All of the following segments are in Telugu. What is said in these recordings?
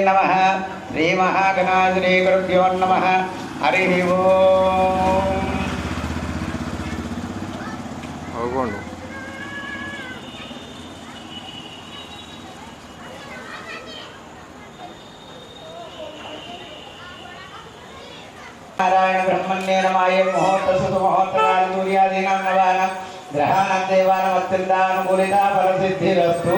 नमः श्री महागणाश्री गुरुभ्यो नमः हरि ओम नारायण ब्रह्मण्य नमाय मुहूर्त सुमुहूर्तकाल सूर्यादीनां नवानां ग्रहाणां देवानां अत्यन्तानुकूलिता फलसिद्धिरस्तु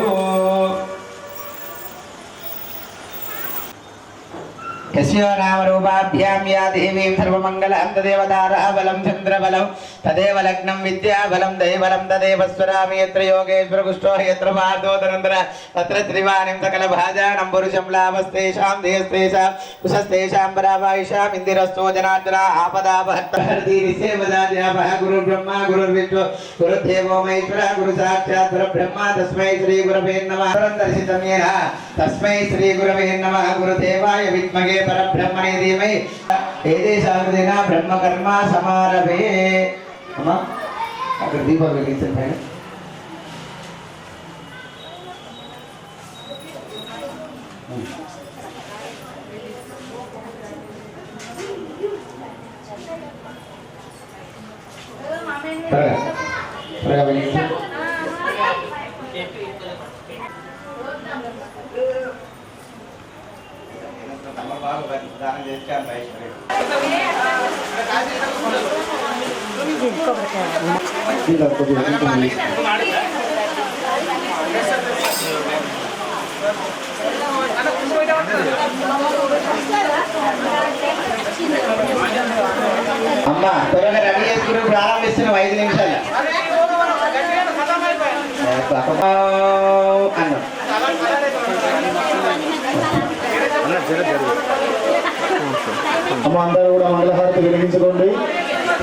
यस्यो नाम रूपाभ्यां या देवीं सर्वमङ्गलं तदेव ताराबलं चन्द्रबलं तदेव लग्नं विद्याबलं दैवलं तदेव स्वरामि यत्र योगेश्वर कुष्ठो यत्र पार्थो धनन्द्र तत्र त्रिवाणिं सकलभाजानं पुरुषं लाभस्तेषां देहस्तेषां कुशस्तेषां परावायुषाम् इन्दिरस्तो जनार्दना आपदापहर्तरीसेवदाद्यापः गुरुर्ब्रह्मा गुरुर्विष्णु गुरुर्देवो महेश्वरः गुरुसाक्षात् परब्रह्म तस्मै श्रीगुरवे नमः दर्शितं येन तस्मै श्रीगुरवे नमः गुरुदेवाय विद्महे परब्रह्मणे धीमहि एतेषां ब्रह्मकर्म समारभे अम्मा अगर दीप वेलिंचंడి పైన త్వరగా వెలిగించండి दान देते हैं भाई अम्मा त्वरగా రెడీ చేసుకుని ప్రారంభిస్తున్న 5 నిమిషాలు అమ్మ అందరూ కూడా మంగళహారతి వెలిగించుకోండి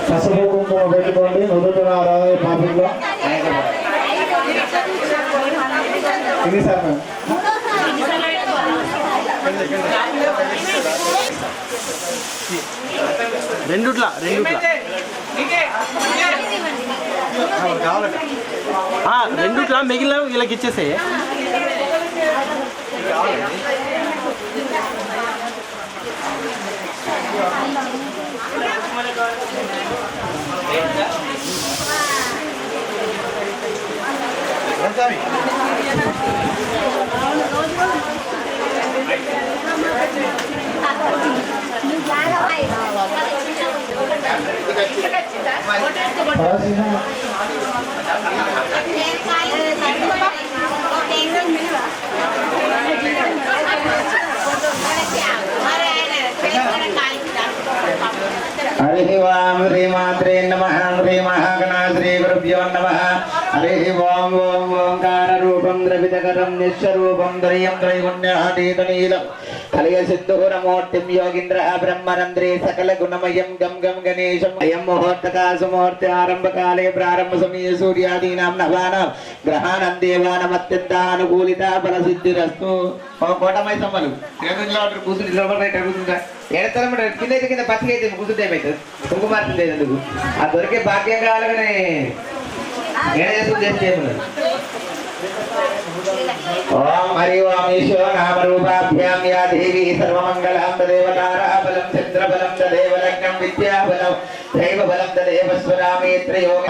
పసుపు కుంకుమ పెట్టుకోండి నుదుటిన ఆరాధన పాపంలో రెండుట్లా మిగిలిన వీళ్ళకి ఇచ్చేసే हरि ओम श्री मात्रे नमः श्री महागणाश्री गुरुभ्यो नमः हरि ओम ओम ओंकार रूपं द्रवितकरं निश्चरूपं त्रयं त्रैगुण्यातीतनीलं कलय सिद्धूरमूर्तिं योगीन्द्रः ब्रह्मरन्ध्रे सकल गुणमयं गम गम गणेशं अयं मुहूर्तकाल सुमुहूर्ते आरंभकाले प्रारंभ समये सूर्यादीनां नवानां ग्रहाणां देवानां अत्यन्तानुकूलिता फलसिद्धिरस्तु కోటమై సమ్మలు తిరుపతిలో కూర్చుని నిలబడి కూర్చుంటా ఎడతరం కింద పచ్చిగా అయితే కూర్చుంటే ఏమవుతుంది కుంకుమార్తె ఎందుకు ఆ దొరికే భాగ్యం కావాలనే ఏడ చేసుకుని చేస్తే ఓం హరి ఓం ఈశో నామ రూపాభ్యాం యా దేవి సర్వమంగళం తదేవ తారాబలం చంద్రబలం తదేవ లగ్నం విద్యాబలం దైవబలం తదేవ స్వరామి త్రయోగ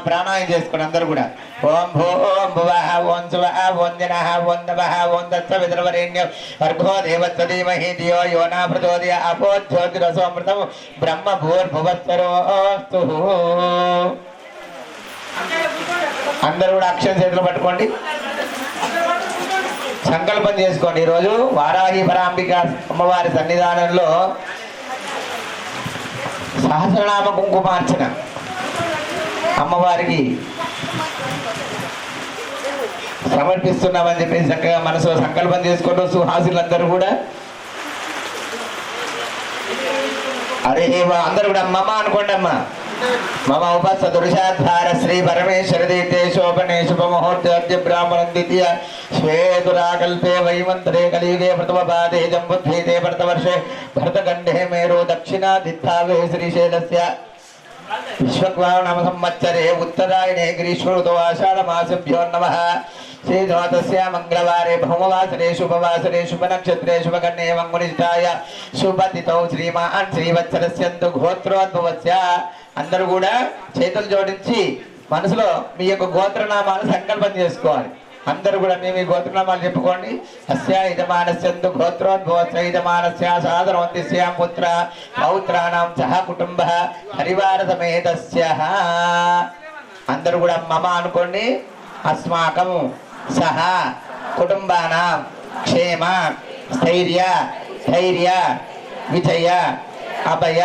ప్రాణాయామం చేసుకోండి అందరూ కూడా ఓం భూం భువః ఓం శువః ఓం జనః ఓం నమః ఓం తత్సవితుర్వరేణ్యం భర్గో దేవస్య ధీమహి ధియో యో నః ప్రచోదయాత్ అపో జ్యోతిరసోమృతం బ్రహ్మ భూర్భువస్సరోస్తు అందరూ కూడా అక్షర చేతులు పట్టుకోండి సంకల్పం చేసుకోండి ఈరోజు వారాహి పరాంబిక అమ్మవారి సన్నిధానంలో సహస్రనామ కుంకుమార్చన అమ్మవారికి సమర్పిస్తున్నామని చెప్పేసి చక్కగా మనసులో సంకల్పం చేసుకుంటూ సుహాసులందరూ కూడా అరే అందరూ కూడా మమ అనుకోండి అమ్మ मम उपसदृशाधार श्री परमेश्वर दीते शोभने शुभ मुहूर्ते ब्राह्मण द्वितीय श्वेतुराकल्पे वैमंत्रे कलियुगे प्रथम पादे जम्बुद्वीते भरतवर्षे भरतखंडे मेरु दक्षिणादित्तावे श्रीशैलस्य विश्वक्वाव नाम संवत्सरे उत्तरायणे ग्रीष्म ऋतौ आषाढ़ मासेभ्यो नमः श्रीधोतस्य मंगलवारे भौमवासरे शुभवासरे शुभनक्षत्रे शुभकर्णे मंगुनिष्ठाय शुभतिथौ श्रीमान् శ్రీవత్సరస్యంతు గోత్రోద్భవస్య. అందరూ కూడా చేతులు జోడించి మనసులో మీ యొక్క గోత్రనామాలు సంకల్పం చేసుకోవాలి. అందరూ కూడా మీ గోత్రనామాలు చెప్పుకోండి. అస్య యజమానస్యంతు గోత్రోద్భవస్య యజమానస్య సాధనవంతిస్య పుత్ర పౌత్రాణం సహ కుటుంబ పరివార సమేతస్య. అందరూ కూడా మమ అనుకోండి. అస్మాకం సహ కుటుంబానాం క్షేమ స్థైర్య ధైర్య విజయ అభయ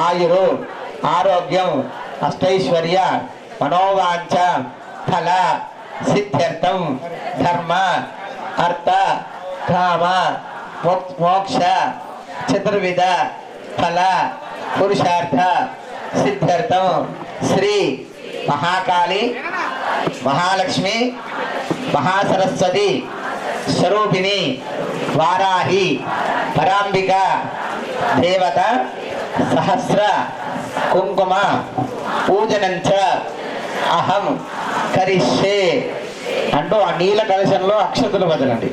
ఆయురు ఆరోగ్యం అష్టైశ్వర్య మనోవాంఛ ఫల సిద్ధ్యర్థం ధర్మ అర్థ కామ మోక్ష చతుర్విధ ఫల పురుషార్థ సిద్ధ్యర్థం శ్రీ మహాకాళి మహాలక్ష్మి మహాసరస్వతి స్వరూపిణి వారాహి పరాంబిక దేవత సహస్ర కుంకుమ పూజనంచ అహం కరిష్యే అంటూ ఆ నీల కలశంలో అక్షతలు వదలండి.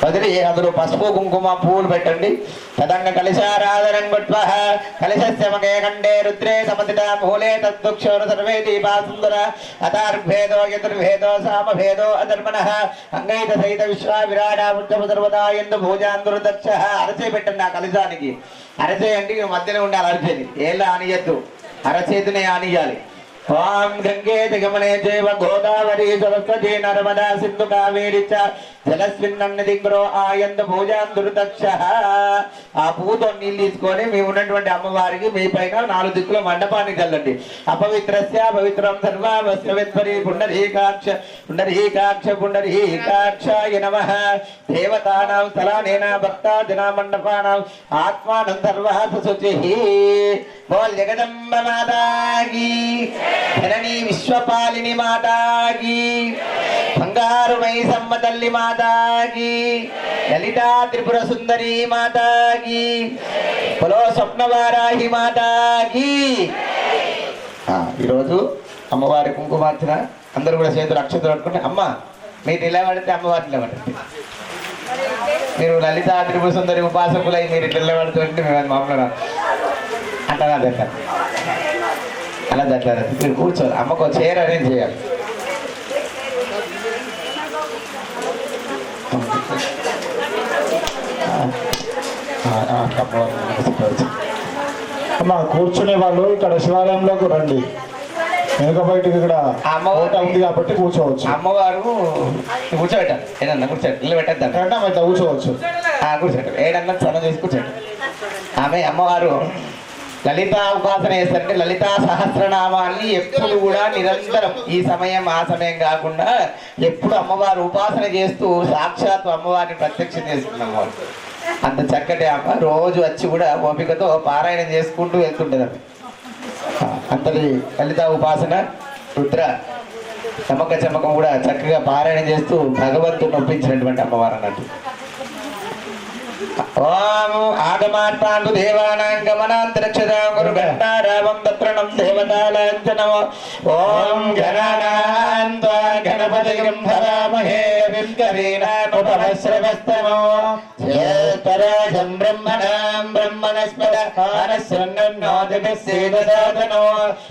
వదిలి అందులో పసుపు కుంకుమ పువ్వులు పెట్టండి. తదంగ కలశారాధనం కృత్వా కలశస్య మగే కండే రుద్రే సమతిత మూలే తద్దుక్షోర సర్వే దీపా సుందర అతార్భేదో యతుర్భేదో సామభేదో అధర్మణః అంగైత సహిత విశ్వ విరాడ ఉత్తమ సర్వదా ఎందు భోజాందుర్దక్ష. అరచే పెట్టండి ఆ కలశానికి. అరచే అంటే మధ్యలో ఉండాలి. అరచేది ఏళ్ళ ఆనియద్దు, అరచేతినే ఆనియాలి. ఓం గంగే దిగమనే జైవ గోదావరి సరస్వతి నర్మదా సింధు కావేరి చ జలస్మిన్నది గ్రో ఆయంద భోజాందుర్దక్ష. ఆ పువ్వుతో నీళ్ళు తీసుకొని మేము ఉన్నటువంటి అమ్మవారికి మీ పైన 4 దిక్కుల మండపాన్ని చల్లండి. అపవిత్రస్య పవిత్రం సర్వావస్యవిత్పరి పుండరీకాక్ష పుండరీకాక్ష పుండరీకాక్షాయ నమః. దేవతానాం స్థలానేన భక్తాదినా మండపానాం ఆత్మానం సర్వాస శుచిః. బోల్ జగదంబ మాతాకి జననీ విశ్వపాలిని మాతాకి బంగారు మైసమ్మ తల్లి మాతాకి లలితా త్రిపుర సుందరి మాతాకి పొలో స్వప్నవారాహి మాతాకి. ఈరోజు అమ్మవారి కుంకుమార్చన అందరూ కూడా చేతులు అక్షతలు పట్టుకుంటే అమ్మ మీరు నిలబడితే అమ్మవారి నిలబడండి. మీరు లలితా త్రిపుర సుందరి ఉపాసకులై మీరు ఇట్లా నిలబడుతుంటే మేము మామూలుగా అంటారా దగ్గర అలా దగ్గర మీరు కూర్చోరు. అమ్మకు చైర్ అరేంజ్ చేయాలి. అమ్మ కూర్చునే వాళ్ళు ఇక్కడ శివాలయంలోకి రండి. వెనుక బయటకి ఇక్కడ అమ్మవారు ఉంది కాబట్టి కూర్చోవచ్చు. అమ్మవారు కూర్చోబెట్టాలి. ఏదన్నా కూర్చోండి. ఇల్లు పెట్టద్దాం ఇట్లా కూర్చోవచ్చు. కూర్చోండి. ఏడన్నా స్నానం చేసి కూర్చోండి. ఆమె అమ్మవారు లలితా ఉపాసన చేస్తారంటే లలితా సహస్రనామాన్ని ఎప్పుడు కూడా నిరంతరం ఈ సమయం ఆ సమయం కాకుండా ఎప్పుడు అమ్మవారు ఉపాసన చేస్తూ సాక్షాత్ అమ్మవారిని ప్రత్యక్షం చేస్తుంది. అమ్మవారు అంత చక్కటి అమ్మ రోజు వచ్చి కూడా ఓపికతో పారాయణం చేసుకుంటూ వెళ్తుంటుంది. ఆమె అంతటి లలితా ఉపాసన రుద్ర చమక చమకం కూడా చక్కగా పారాయణం చేస్తూ భగవంతుని ఒప్పించినటువంటి అమ్మవారు అన్నట్టు. ఓం ఆగమాత్మాంతు దేవానాం గమనాంతరక్షదాం గురు ఘంటారావం తత్రణం దేవతాలాంఛనం. ఓం గణానాం త్వా గణపతిం భవామహే వింకరీనాముపమశ్రవస్తమో జ్యేష్ఠరాజం బ్రహ్మణాం బ్రహ్మణస్పద ఆనశృణ్వన్నో జగస్సేదసాదనో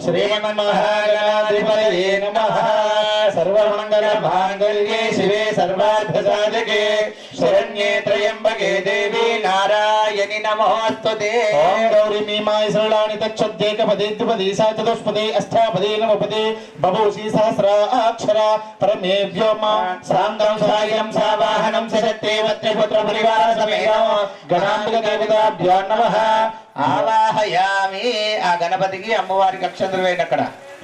శ్రీమన్మహాగణాధిపతయే నమః. సర్వమంగళ మాంగళ్యే శివే సర్వార్థసాధకే శరణ్యే త్రయంబకే దేవి నారాయణి నమోస్తుతే. ఓం గౌరీ మీమాయ సరళాని తక్షద్యేకపదే ద్విపదే సా చతుష్పదే అష్టాపదే నవపదే బభూషి సహస్రాక్షర పరమే వ్యోమ సాంగం సాయం సావాహనం సశక్తే త్రిపుత్ర పరివార సమేతం గణాంబిక దేవతాభ్యో నమః. ఆవాహయామి. ఆ గణపతికి అమ్మవారికి అక్షంతలు వేయండి. అక్కడ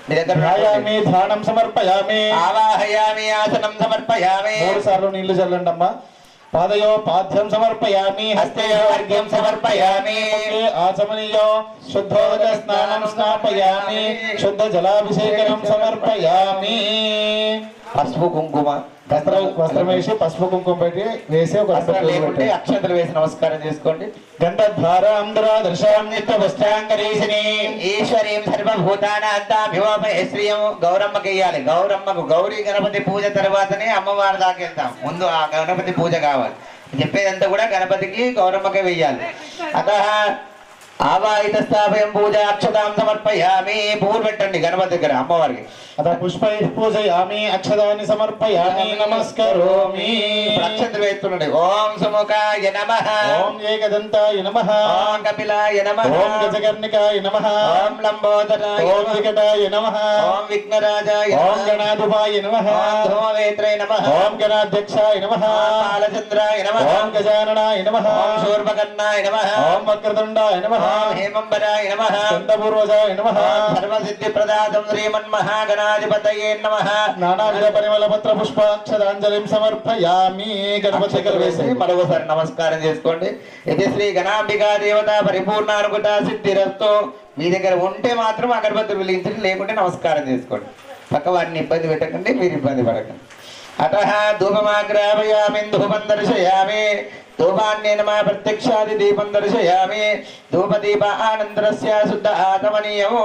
మీ దగ్గర రాయామి ధ్యానం సమర్పయామి. ఆవాహయామి ఆసనం సమర్పయామి. 3 సార్లు నీళ్లు చల్లండి అమ్మా. పాదయో పాద్యం సమర్పయామి. హస్తయో అర్ఘ్యం సమర్పయామి. ఆచమనీయో శుద్ధోదక స్నానం స్నాపయామి. శుద్ధ జలాభిషేకం సమర్పయామి. పసుపు కుంకుమ వస్త్రం వేసి పసుపు కుంకుమ పెట్టి వేసి ఒక వస్త్రం లేకుంటే అక్షంతలు వేసి నమస్కారం చేసుకోండి. గంధద్వారాంధ్రాదర్శాం నిత్యవస్త్రాంగరీషిని ఈశ్వరీం సర్వభూతానాంతాభిమోపయ శ్రీయం గౌరమ్మకి ఇయ్యాలి. గౌరమ్మకు గౌరీ గణపతి పూజ తర్వాతనే అమ్మవారి దాకా వెళ్తాం. ముందు ఆ గణపతి పూజ కావాలి. చెప్పేదంతా కూడా గణపతికి గౌరమ్మకే వెయ్యాలి. అత ఆవాహిత స్థాపయం పూజ అక్షతాం సమర్పయామి. పువ్వులు పెట్టండి గణపతి దగ్గర అమ్మవారికి. అత పుష్పై పూజయామి అక్షతాన్ని సమర్పయామి నమస్కరోమి. అక్షంతలు వేస్తుండండి. ఓం సుముఖాయ నమః, ఓం ఏకదంతాయ నమః, ఓం కపిలాయ నమః, ఓం గజకర్ణికాయ నమః, ఓం లంబోదరాయ ఓం వికటాయ నమః, ఓం విఘ్నరాజాయ ఓం గణాధిపాయ నమః, ఓం ధూమవేత్రే నమః, ఓం గణాధ్యక్షాయ నమః, ఓం బాలచంద్రాయ నమః, ఓం గజాననాయ నమః, ఓం శూర్పకర్ణాయ నమః, ఓం వక్రతుండాయ నమః, ఓం హేమంబరాయ నమః, స్కందపూర్వజాయ నమః, ఓం సర్వసిద్ధిప్రదాతం శ్రీమన్మహాగణాధిపతయే నమః. నానావిధ పరిమళ పత్ర పుష్పాక్షరాంజలిం సమర్పయామి. గణపతి దగ్గర వేసి మరొకసారి నమస్కారం చేసుకోండి. ఇది శ్రీ గణాంబికా దేవత పరిపూర్ణానుకూట సిద్ధిరస్తు. మీ దగ్గర ఉంటే మాత్రం అగరబత్తులు వెలిగించండి, లేకుంటే నమస్కారం చేసుకోండి. పక్క వారిని ఇబ్బంది పెట్టకండి, మీరు ఇబ్బంది పడకండి. అత ధూపమాగ్రాపయామి, ధూపం దర్శయామి, ధూపాన్నేన మా ప్రత్యక్షాది దీపం దర్శయామి. ధూపదీప ఆనందరస్య శుద్ధ ఆతమనీయము.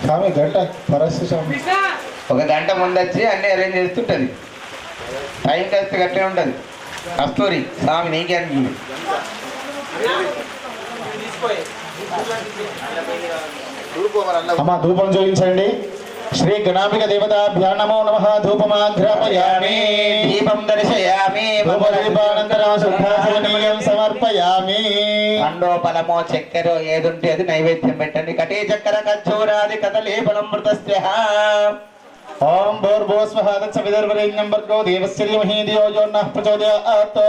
స్వామి గంట పరస్య స్వామి ఒక గంట ముందొచ్చి అన్ని అరేంజ్ చేస్తుంటది. టైం టెస్ట్ గట్టే ఉంటది. కస్తూరి స్వామి నీకే అనిపించింది. అమ్మ ధూపం చూపించండి. శ్రీ గణాంబిక దేవతాభ్యా నమో నమః. ధూపమాఘ్రాపయామి, దీపం దర్శయామి, ధూపదీపానంతరం శుద్ధాచమనీయం సమర్పయామి. పండో ఫలమో చక్కెరో ఏదుంటే అది నైవేద్యం పెట్టండి. కటే చక్కెర ఖర్జూరాది కదలీఫలం మృతస్య. ఓం భూర్భువస్వః తత్సవితుర్వరేణ్యం భర్గో దేవస్య ధీమహి ధియో యో నః ప్రచోదయాత్.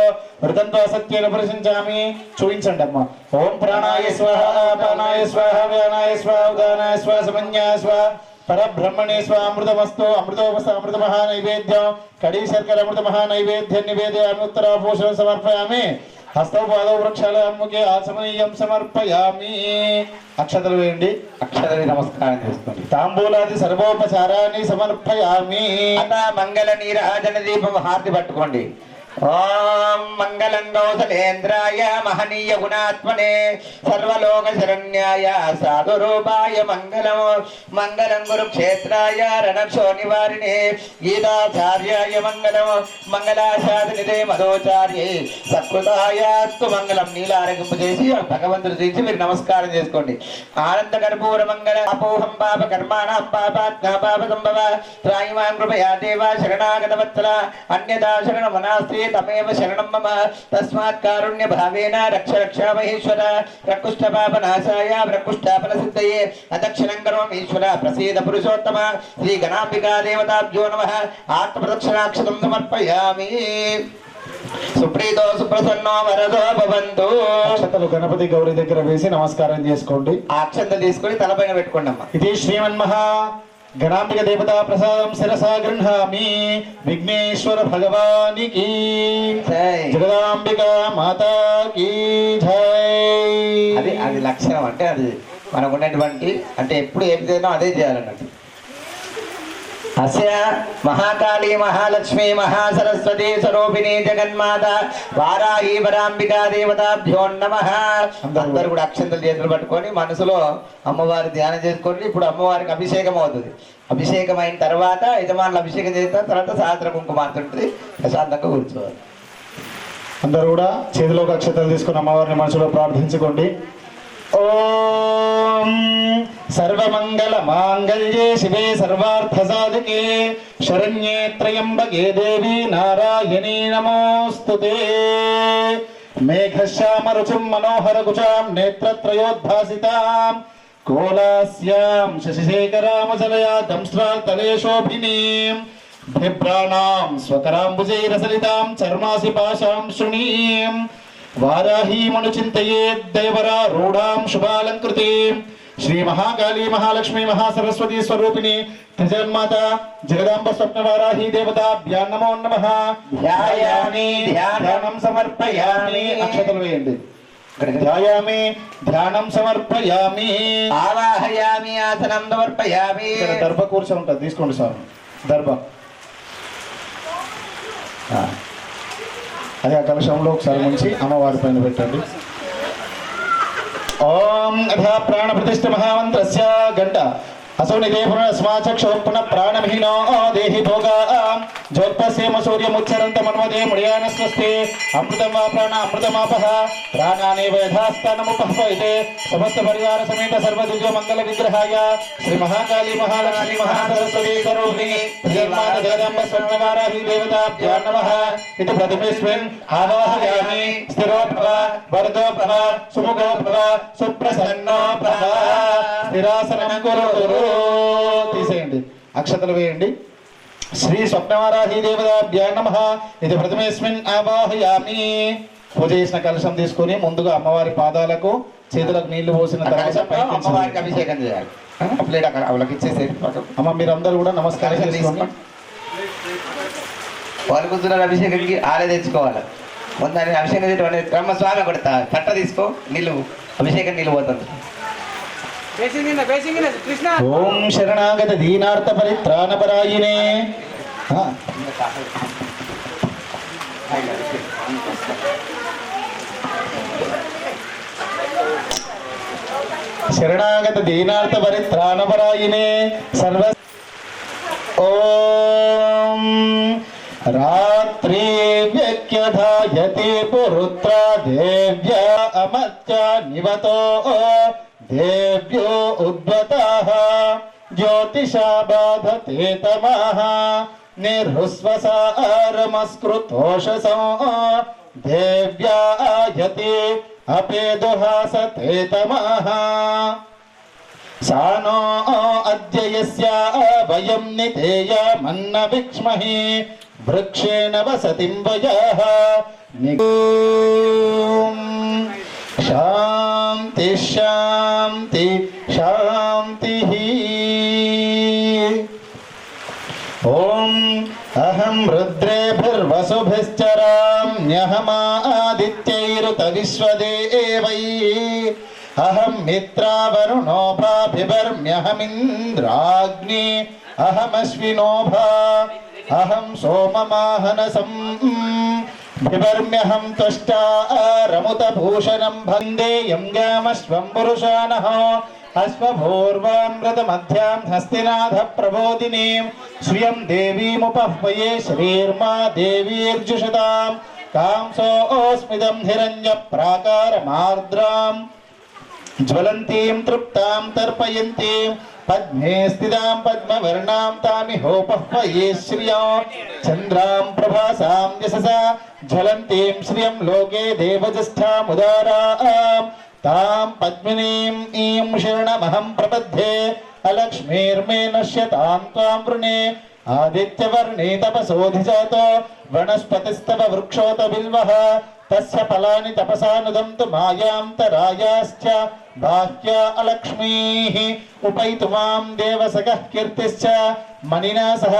వృతంతో సత్యేన పురుషించామి. చూపించండి అమ్మ. ఓం ప్రాణాయ స్వాహ, అపానాయ స్వాహ, వ్యానాయ స్వాహ, ఉదానాయ స్వాహ, సమన్యాయ స్వాహ, పరబ్రహ్మణే స్వాహ. అమృతమస్తు. అమృతోపస్త అమృతమహా నైవేద్యం. కడీ శర్కర అమృతమహా నైవేద్యం నివేదయామి. ఉత్తరాభూషణం సమర్పయామి. హస్తౌ పాదౌ వృక్షాలముఖే ఆచమనీయం సమర్పయామి. అక్షతలు వేయండి. అక్షరాన్ని నమస్కారం చేసుకోండి. తాంబూలాది సర్వోపచారాన్ని సమర్పయామి. అత మంగళ నీరాజన దీపం హారతి పట్టుకోండి. ఓం మంగళం కౌసలేంద్రాయ మహనీయ గుణాత్మనే సర్వలోక శరణ్యాయ సాధురూపాయ మంగళం. మంగళం కురుక్షేత్రాయ రణక్షో నివారిణే గీతాచార్యాయ మంగళం. మంగళాశాసనిదే మధోచార్యే సత్కృతాయాస్తు మంగళం. నీలారగింపు చేసి భగవంతుడు చేసి మీరు నమస్కారం చేసుకోండి. ఆనంద కర్పూర మంగళ అపోహం పాప కర్మాణం పాపాత్మ పాప సంభవ త్రాయిమాన్ కృపయా దేవా శరణాగత వత్సల అన్యదా శరణమనాస్తి తమేవ శరణం మమ. తస్మాత్ కారుణ్య భావేన రక్ష రక్షా మహేశ్వర. ప్రకృష్ట పాప నాశాయ ప్రకృష్టాపన సిద్ధయే అదక్షిణం కరోమి ఈశ్వర. ప్రసీద పురుషోత్తమ. శ్రీ గణాంబికా దేవతాభ్యో నమః. ఆత్మప్రదక్షిణాక్షతం సమర్పయామి. సుప్రీతో సుప్రసన్నో వరదో భవంతు. అక్షతలు గణపతి గౌరీ దగ్గర వేసి నమస్కారం చేసుకోండి. ఆ అక్షంత తీసుకొని తలపైన పెట్టుకోండి అమ్మా. ఇది శ్రీమన్మహా గణాంబిక దేవతా ప్రసాదం శిరసా గృహామి. విఘ్నేశ్వర భగవానికి జై. జగదాంబిక మాతాకి జై. అది అది లక్షణం. అంటే అది మనకు ఉన్నటువంటి అంటే ఎప్పుడు ఏం చేయాలో అదే చేయాలన్నట్టు. అస్య మహాకాళీ మహాలక్ష్మి మహాసరస్వతి స్వరూపిణి జగన్మాత వారాహి వరాంబికా దేవతాభ్యో నమః. అందరూ కూడా అక్షంతలు చేతులు పట్టుకొని మనసులో అమ్మవారి ధ్యానం చేసుకోండి. ఇప్పుడు అమ్మవారికి అభిషేకం అవుతుంది. అభిషేకం అయిన తర్వాత యజమానులు అభిషేకం చేసిన తర్వాత సహస్ర కుంకుమ ఉంటుంది. ప్రశాంతంగా కూర్చోవాలి. అందరూ కూడా చేతిలోకి అక్షతలు తీసుకుని అమ్మవారిని మనసులో ప్రార్థించుకోండి. ఓం సర్వమంగళ మాంగళ్యే శివే సర్వార్థ సాధకే శరణ్యే త్రయంబకే దేవి నారాయణీ నమోస్తుతే. మేఘశ్యామ రుచిం మనోహర కుచాం నేత్రత్రయోద్భాసితాం కోలాస్యాం శశిశేఖరామచలయా దంస్ట్రాతలే శోభినీం బిభ్రాణాం స్వకరాంబుజైరసలితాం చర్మాసి పాశాం శృణీం వారాహీమనుచింతయే దైవరా రూఢాం శుభాలంకృతీం. శ్రీ మహాకాళీ మహాలక్ష్మి మహాసరస్వతి స్వరూపిణి త్రిజగన్మాత జగదాంబ స్వప్నవారాహి దేవతాభ్యా నమో నమః. ధ్యాయామి ధ్యానం సమర్పయామి. అక్షతలు వేయండి. ధ్యాయామి ధ్యానం సమర్పయామి. ఆవాహయామి ఆసనం సమర్పయామి. ఇక్కడ దర్భ కూర్చొని ఉంటుంది తీసుకోండి స్వామి. దర్భ అదే ఆ కలశంలో ఒకసారి ముంచి అమ్మవారి పైన పెట్టండి. ఓం అథా ప్రాణ ప్రతిష్ఠ మహామంత్రస్య గంట असो निदे पुनस्माचक्षो पुनः प्राणमहीनो देहि भोगा ज्योत्पस्येम सूर्यमुच्चरन्त मन्वदे मुड़ियानस्वस्ते अमृतं वा प्राण अमृतमापः प्राणानेव यथास्थानमुपह्वयते समस्त परिवार समेत सर्वदिव्य मंगल विग्रहाय श्री महाकाली महालक्ष्मी महासरस्वती स्वरूपिणी श्रीमाता जगदम्ब स्वर्णवाराही देवताभ्यो नमः इति प्रथमेस्मिन् आवाहयामि स्थिरो भव वरदो भव सुमुखो भव सुप्रसन्नो भव స్థిరాసనం కురు తీసేయండి, అక్షతలు వేయండి. శ్రీ స్వప్నవారాహి దేవతాభ్యో నమః ఇది ప్రథమేస్మిన్ ఆవాహయామి. పూజ చేసిన కలశం తీసుకొని ముందుగా అమ్మవారి పాదాలకు చేతులకు నీళ్లు పోసిన తర్వాత అమ్మవారికి అభిషేకం చేయాలి. ప్లేట్ అక్కడ వాళ్ళకి ఇచ్చేసేది. అమ్మ మీరందరూ కూడా నమస్కారం చేసుకోండి. వాళ్ళు కూర్చున్నారు అభిషేకంకి ఆలే తెచ్చుకోవాలి. ముందు అభిషేకం చేయడం బ్రహ్మస్వామి కొడతా తట్ట తీసుకో, నీళ్ళు అభిషేకం నీళ్ళు పోతుంది. ఓం శరణాగత దీనార్థ పరిత్రాణపరాయినే. శరణాగత దీనార్థ పరిత్రాణపరాయినే సర్వ. ఓం రాత్రి వ్యఖ్యధాయతే పురుత్ర దేవ్య అమత్య నివతో देव्यो उद्वताः ज्योतिषा बाधते तमः निर्हुस्वसारमस्कृतोषसं देव्यायते अपेदुहासते तमः सा नो अद्य यस्या वयं नितेयमन्न विक्ष्महि वृक्षेण वसतिं वयः शांति शांति शांति. ओम अहम रुद्रेभिर्वसुभिश्चराम्यहमादित्यैरुत विश्वदेवैः अहम मित्रावरुणो भाभिर्म्यहमिन्द्राग्नि अहमश्विनोभा अहम सोममाहनसं बिभर्म्यहं त्वष्टा रमुतभूषणं भंदेयं गामश्वं पुरुषाणः अश्वभूर्वामृतमध्यां हस्तिनाथ प्रबोधिनीं श्रियं देवीमुपह्वये श्रीर्मा देवीर्जुषतां कांसोऽस्मिदं हिरण्यप्राकारमार्द्रां ज्वलन्तीं तृप्तां तर्पयन्तीं पद्मे स्थितां पद्मवर्णां तामिहोपह्वये श्रियं चन्द्रां प्रभासां यशसा ज्वलन्तीं श्रियं लोके देवज्येष्ठामुदारां तां पद्मिनीं ईं शरणमहं प्रपद्ये अलक्ष्मीर्मे नश्यतां त्वां वृणे आदित्यवर्णे तपसोऽधिजातो वनस्पतिस्तव वृक्षोत बिल्वः तस्य फलानि तपसा नुदन्तु मायान्तरायाश्च बाह्या अलक्ष्मीः उपैतुमां देवसखः कीर्तिश्च मणिना सह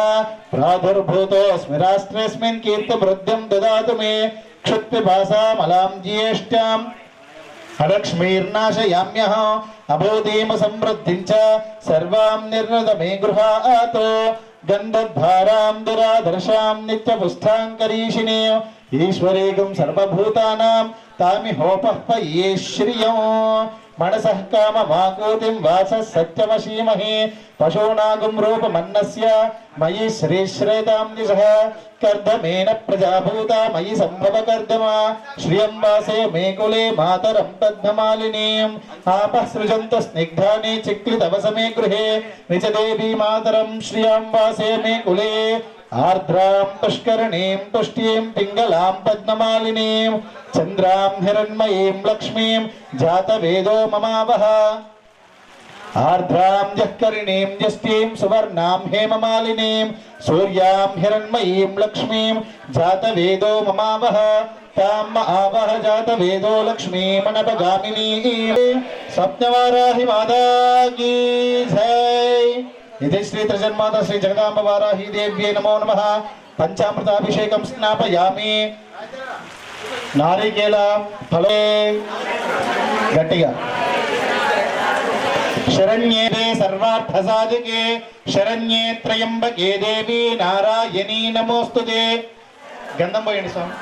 प्रादुर्भूतोऽस्मि राष्ट्रेऽस्मिन् कीर्तिवृद्धिं ददातु मे क्षुत्पिपासामलां ज्येष्ठाम् अलक्ष्मीर्नाशयाम्यः अबोधिं समृद्धिं च सर्वां निर्णुद मे गृहातो गन्धद्वारां दुरादर्शां नित्यपुष्टाङ्करीषिणे ईश्वरेगं सर्वभूतानां तामिहोपह्वये श्रियं मनसः काममाकूतिं वासः सत्यमशीमहि पशूनागं रूपमन्नस्य मयि श्रीश्रेतां दिशः कर्दमेन प्रजाभूता मयि सम्भवकर्दमा श्रियं वासे मे कुले मातरं पद्ममालिनीम् आपः सृजन्तु स्निग्धानि चिक्लितवसमे गृहे निजदेवी मातरं श्रियं वासे मे कुले आर्द्रां पुष्करणीं तुष्टीं पिङ्गलां पद्ममालिनीं चन्द्रां हिरण्मयीं लक्ष्मीं जातवेदो ममावह आर्द्रां जःकरिणीं यष्टीं सुवर्णां हेममालिनीं सूर्यां हिरण्मयीं लक्ष्मीं जातवेदो ममावह ताम् आवह जातवेदो लक्ष्मीमनपगामिनीं स्वप्नवाराहि माता की जय. इति श्री त्रिजन्माता श्री जगदांब वाराही देव्यै नमो नमः. पंचामृताभिषेकं स्नापयामि. नारिकेल फले गट्टिगा शरण्ये सर्वार्थ सर्वार्थसाधिके शरण्ये त्र्यंबके देवी नारायणी नमोस्तुते गंधं పోయండి స్వామి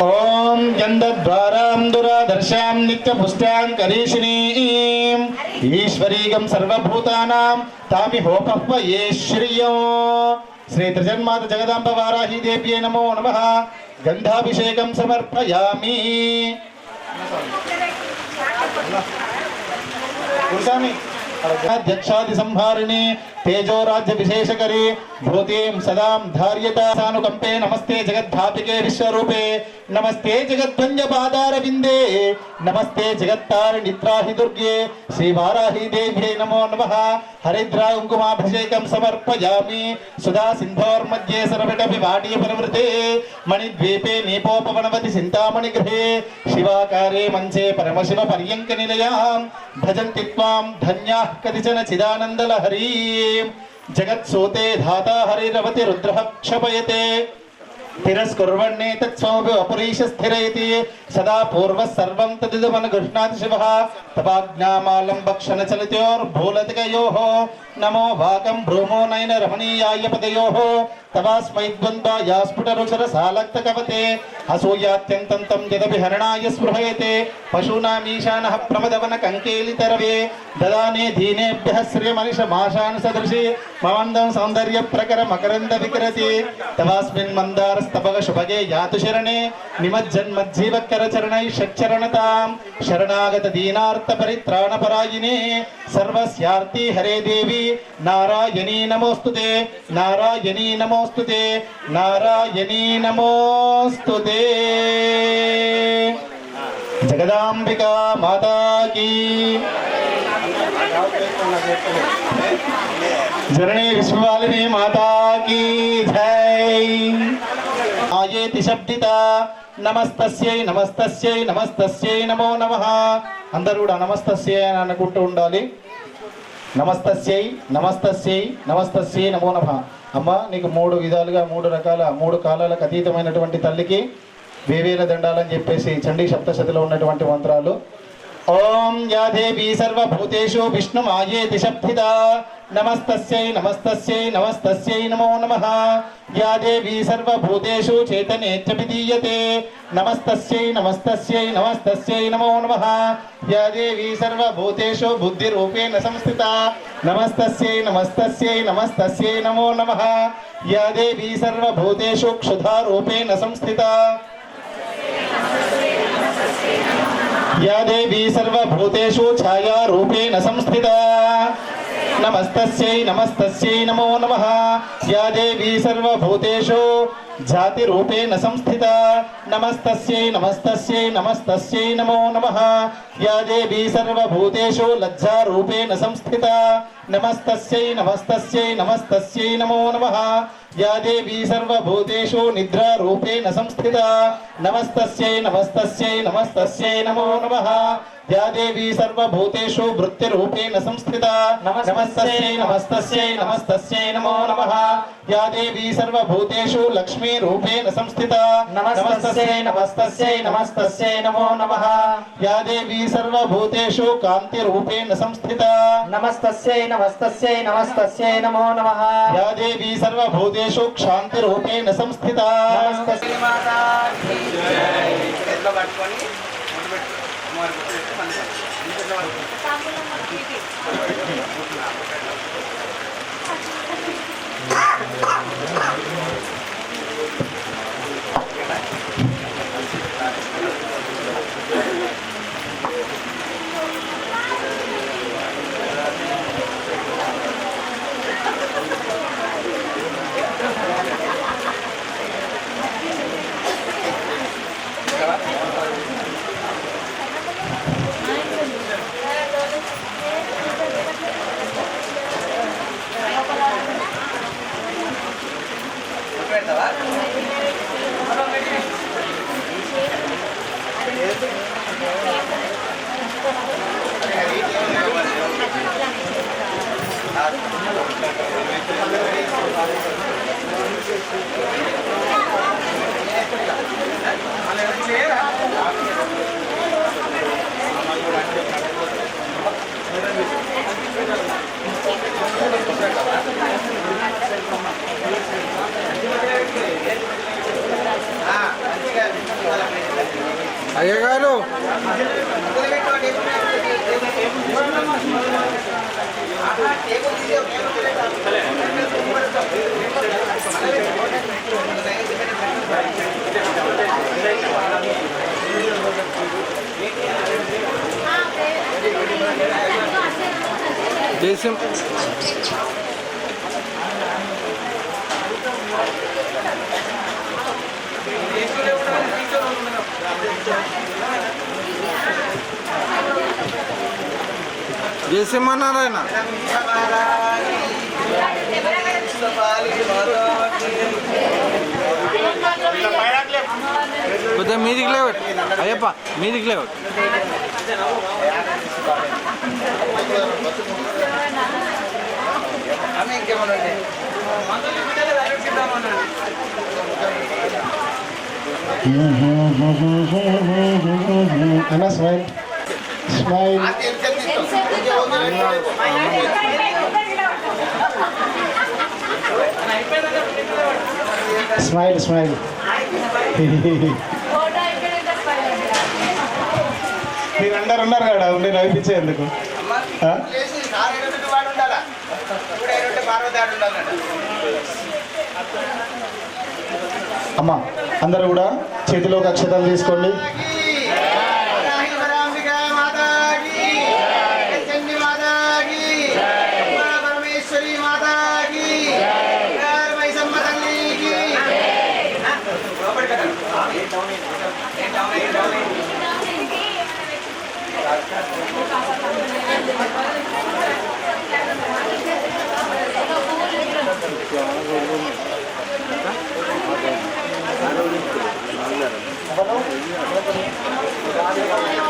ఓం గంధద్వారాం దురాదర్శాం నిత్యపుష్టాం కరీషిణీం ఈశ్వరీగం సర్వభూతానాం తామి హోపహ్వయే శ్రియం శ్రీ త్రిజన్మాత జగదాంబ వారాహి దేవ్యే నమో నమః గంధాభిషేకం సమర్పయామి అధ్యక్షాది సంహారిణి तेजो राज्य विशेषकरी भूतिं सदां धार्यता सानुकंपे नमस्ते जगद्धापिके विश्वरूपे नमस्ते जगद्वंद्यपादारविन्दे नमस्ते जगत्तार निद्राहि दुर्गे श्रीवाराहि देव्यै नमो नमः हरिद्रा कुङ्कुमाभिषेकं समर्पयामि सुधा सिन्धोर्मध्ये सरवटभिवाटी परवृते मणिद्वीपे नीपोपवनवति चिन्तामणिगृहे शिवाकारे मञ्चे परमशिव पर्यङ्कनिलयां भजन्ति त्वां धन्याः कतिचन चिदानन्दलहरी जगत्सूते धाता हरिरवति रुद्रः क्षपयते तिरस्कुर्वन्ने तत्स्वमपि अपरीश स्थिरयति सदा पूर्वः सर्वं तदिदमन गृह्णाति शिवः तवाज्ञामालम्बक्षणचलितयोर्भूलतिकयोः नमो वाकं भ्रूमो नयन रमणीयाय पदयोः तवास्मै द्वन्द्वाया स्फुटरुचिरसालक्तकवते असूयात्यन्तं तं यदपि हरणाय स्पृहयते पशूनामीशानः प्रमदवन कङ्केलितरवे ददाने दीनेभ्यः श्रियमनिशमाशान् सदृशि ममन्दं सौन्दर्यप्रकर मकरन्द विकरति तवास्मिन् मन्दारस्तपग शुभगे यातु शरणे निमज्जन्मज्जीवकरचरणैः षट्चरणतां शरणागत दीनार्थ परित्राणपरायिने सर्वस्यार्ति हरे देवी नारायणी नमोस्तुते नारायणी नमोस्तुते नारायणी नमोस्तुते जगदांबिका माता की जननी विश्ववालिनी माता की जय आयेति शब्दिता నమస్తస్యై నమస్తస్యై నమస్తస్యై నమో నమః అందరూ కూడా నమస్తస్యై అని అనుకుంటూ ఉండాలి నమస్తస్యై నమస్తస్యై నమస్తస్యై నమో నమః అమ్మ నీకు మూడు విధాలుగా మూడు రకాల మూడు కాలాలకు అతీతమైనటువంటి తల్లికి వేవేల దండాలని చెప్పేసి చండీ సప్తశతిలో ఉన్నటువంటి మంత్రాలు ఓం యా దేవీ సర్వభూతేషు విష్ణుమాయేతి శబ్దితా నమస్తస్యై నమస్తస్యై నమస్తస్యై నమో నమః యా దేవీ సర్వభూతేషు చైతన్యేత్య విదీయతే నమస్తస్యై నమస్తస్యై నమస్తస్యై నమో నమః యా దేవీ సర్వభూతేషు బుద్ధిరూపేణ సంస్థితా నమస్తస్యై నమస్తస్యై నమస్తస్యై నమో నమః యా దేవీ సర్వభూతేషు క్షుధారూపేణ సంస్థితా या देवी सर्वभूतेषु छायारूपेण संस्थिता नमस्तस्यै नमस्तस्यै नमो नमः या देवी सर्वभूतेषु जातिरूपेण संस्थिता नमस्तस्यै नमस्तस्यै नमस्तस्यै नमो नमः या देवी सर्वभूतेषु लज्जारूपेण संस्थिता नमस्तस्यै नमस्तस्यै नमस्तस्यै नमो नमः या देवी सर्वभूतेषु निद्रारूपेण संस्थिता नमस्तस्यै नमस्तस्यै नमस्तस्यै नमो नमः या देवी सर्वभूतेषु वृत्तिरूपेण संस्थिता नमस्तस्यै नमस्तस्यै नमस्तस्यै नमो नमः या देवी सर्वभूतेषु लक्ष्मीरूपेण संस्थिता नमस्तस्यै नमस्तस्यै नमस्तस्यै नमो नमः या देवी सर्वभूतेषु कान्तिरूपेण संस्थिता नमस्तस्यै नमस्तस्यै नमस्तस्यै नमो नमः या देवी सर्वभूतेषु क्षान्तिरूपेण संस्थिता नमस्तस्यै माता की जय పెడతావా అయ్యగారు దేశం జయసింహనారాయణ కొద్దిగా మీదికి లేవట్ అయ్యప్ప మీదికి లేవట్ అన్న స్మైల్ స్మైల్ స్మైల్ స్మైల్ మీరు అందరు ఉన్నారు కదా ఉండి నవ్వించేందుకు అమ్మా అందరూ కూడా చేతిలోకి అక్షతలు తీసుకోండి.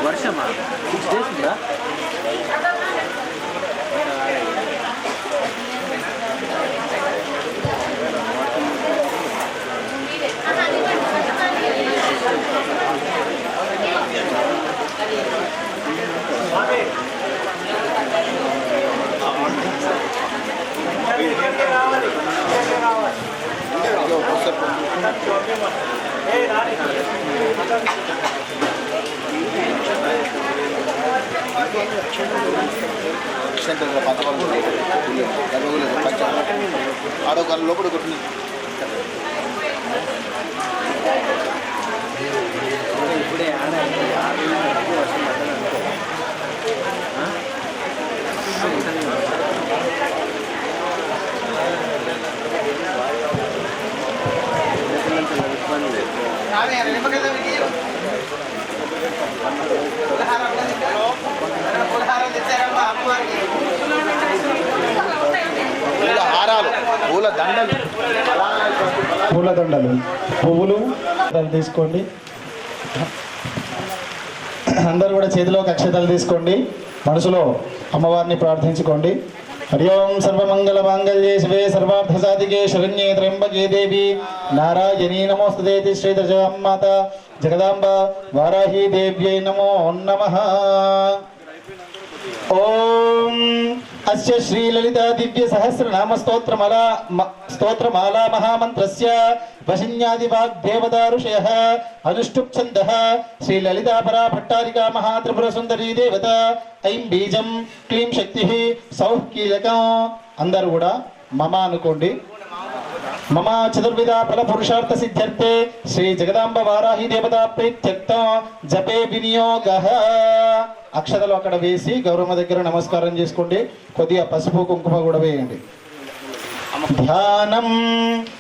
వర్షమా 6 days ఉందా? ఆడో లోపల కొట్టింది ఇప్పుడే హారాలు పూల దండలు పూలదండలు పువ్వులు తీసుకోండి. అందరూ కూడా చేతిలోకి అక్షతలు తీసుకోండి. మనసులో అమ్మవారిని ప్రార్థించుకోండి. హరి ఓం సర్వమంగళ మాంగళ్యే శివే సర్వార్థ సాధికే శరణ్యే త్ర్యంబకే దేవి నారాయణీ నమోస్తుతే శ్రీదశమాత జగదాంబ వారాహి దేవ్యై నమో నమః. ఓం అస్య శ్రీ లలితా దివ్య సహస్రనామ స్తోత్రమాలా మహామంత్రస్య వశిన్యాది వాగ్దేవతా ఋషయః అనుష్ఠుప్ ఛందః శ్రీ లలితా పరా భట్టారికా మహాత్రిపుర సుందరీ దేవత ఐం బీజం క్లీం శక్తి సౌః కీలకం. అందరూ కూడా మమ అనుకోండి. మమ చతుర్విధ ఫల పురుషార్థ సిద్ధ్యర్థే శ్రీ జగదాంబ వారాహి దేవత ప్రీత్యర్థం జపే వినియోగః. అక్షతలు అక్కడ వేసి గౌరమ్మ దగ్గర నమస్కారం చేసుకోండి. కొద్దిగా పసుపు కుంకుమ కూడా వేయండి. ధ్యానం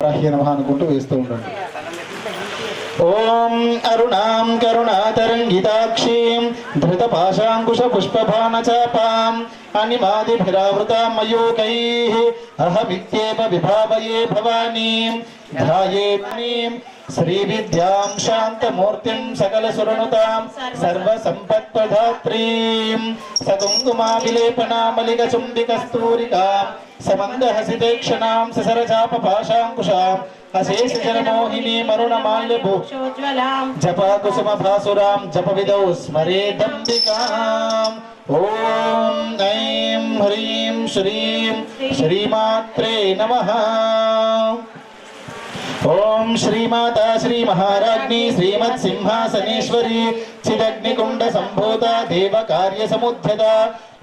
వారాహి నమః అనుకుంటూ వేస్తూ ఉండండి. ఓం అరుణాం కరుణాతరంగితాక్షీం ధృతపాశాంకుశ పుష్పభానచాపాం అనిమాదిభిరావృతాం మయూకైః అహమిత్యేవ విభావయే భవానీం ధ్యాయేత్నీం శ్రీ విద్యాం శాంతమూర్తిం సకల సురనుతాం సర్వ సంపత్ప్రదాత్రీం సకుంకుమా విలేపనామలిక చుంబిక స్తూరికాం సమందహసితేక్షణాం ససరచాప పాశాంకుశాం అశేష జనమోహిని మరుణమాల్యభూ జప కుసుమ భాసురాం జప విదౌ స్మరేదంబికాం ఓం ఐం హ్రీం శ్రీం శ్రీమాత్రే నమః ఓం శ్రీమాతా శ్రీ మహారాజ్ఞి శ్రీమత్ సింహాసనేశ్వరి చిదగ్నికుండ సంభూత దేవ కార్య సముద్యత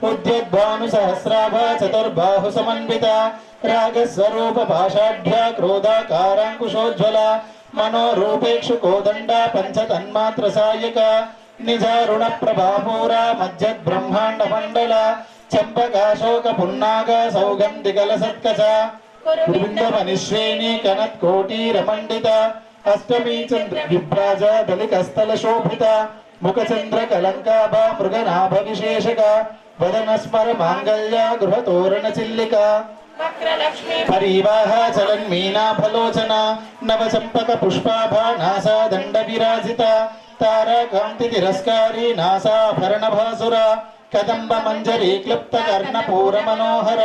ఉద్యద్భాను సహస్రాభ చతుర్బాహు సమన్విత రాగస్వరూప పాషాఢ్య క్రోధాకారాంకుశోజ్వల మనోరూపేక్షు కోదండ పంచతన్మాత్ర సాయక నిజారుణ ప్రభాపూర మజ్జద్ బ్రహ్మాండ మండల చంపకాశోక పున్నాగ సౌగంధికల సత్కచ కురుబిందమనిశ్రేణి కనత్కోటీరమండిత అష్టమీ చంద్ర విభ్రాజ దళికస్థల శోభిత ముఖచంద్ర కలంకాభ మృగనాభ విశేషక వదన స్మర మాంగళ్య గృహతోరణ చిల్లిక పరివాహ చలన్మీనాఫలోచన నవచంపక పుష్పాభ నాసా దండ విరాజిత తారాకాంతి తిరస్కారి నాసాభరణ భాసుర కదంబ మంజరీ క్లుప్త కర్ణపూర మనోహర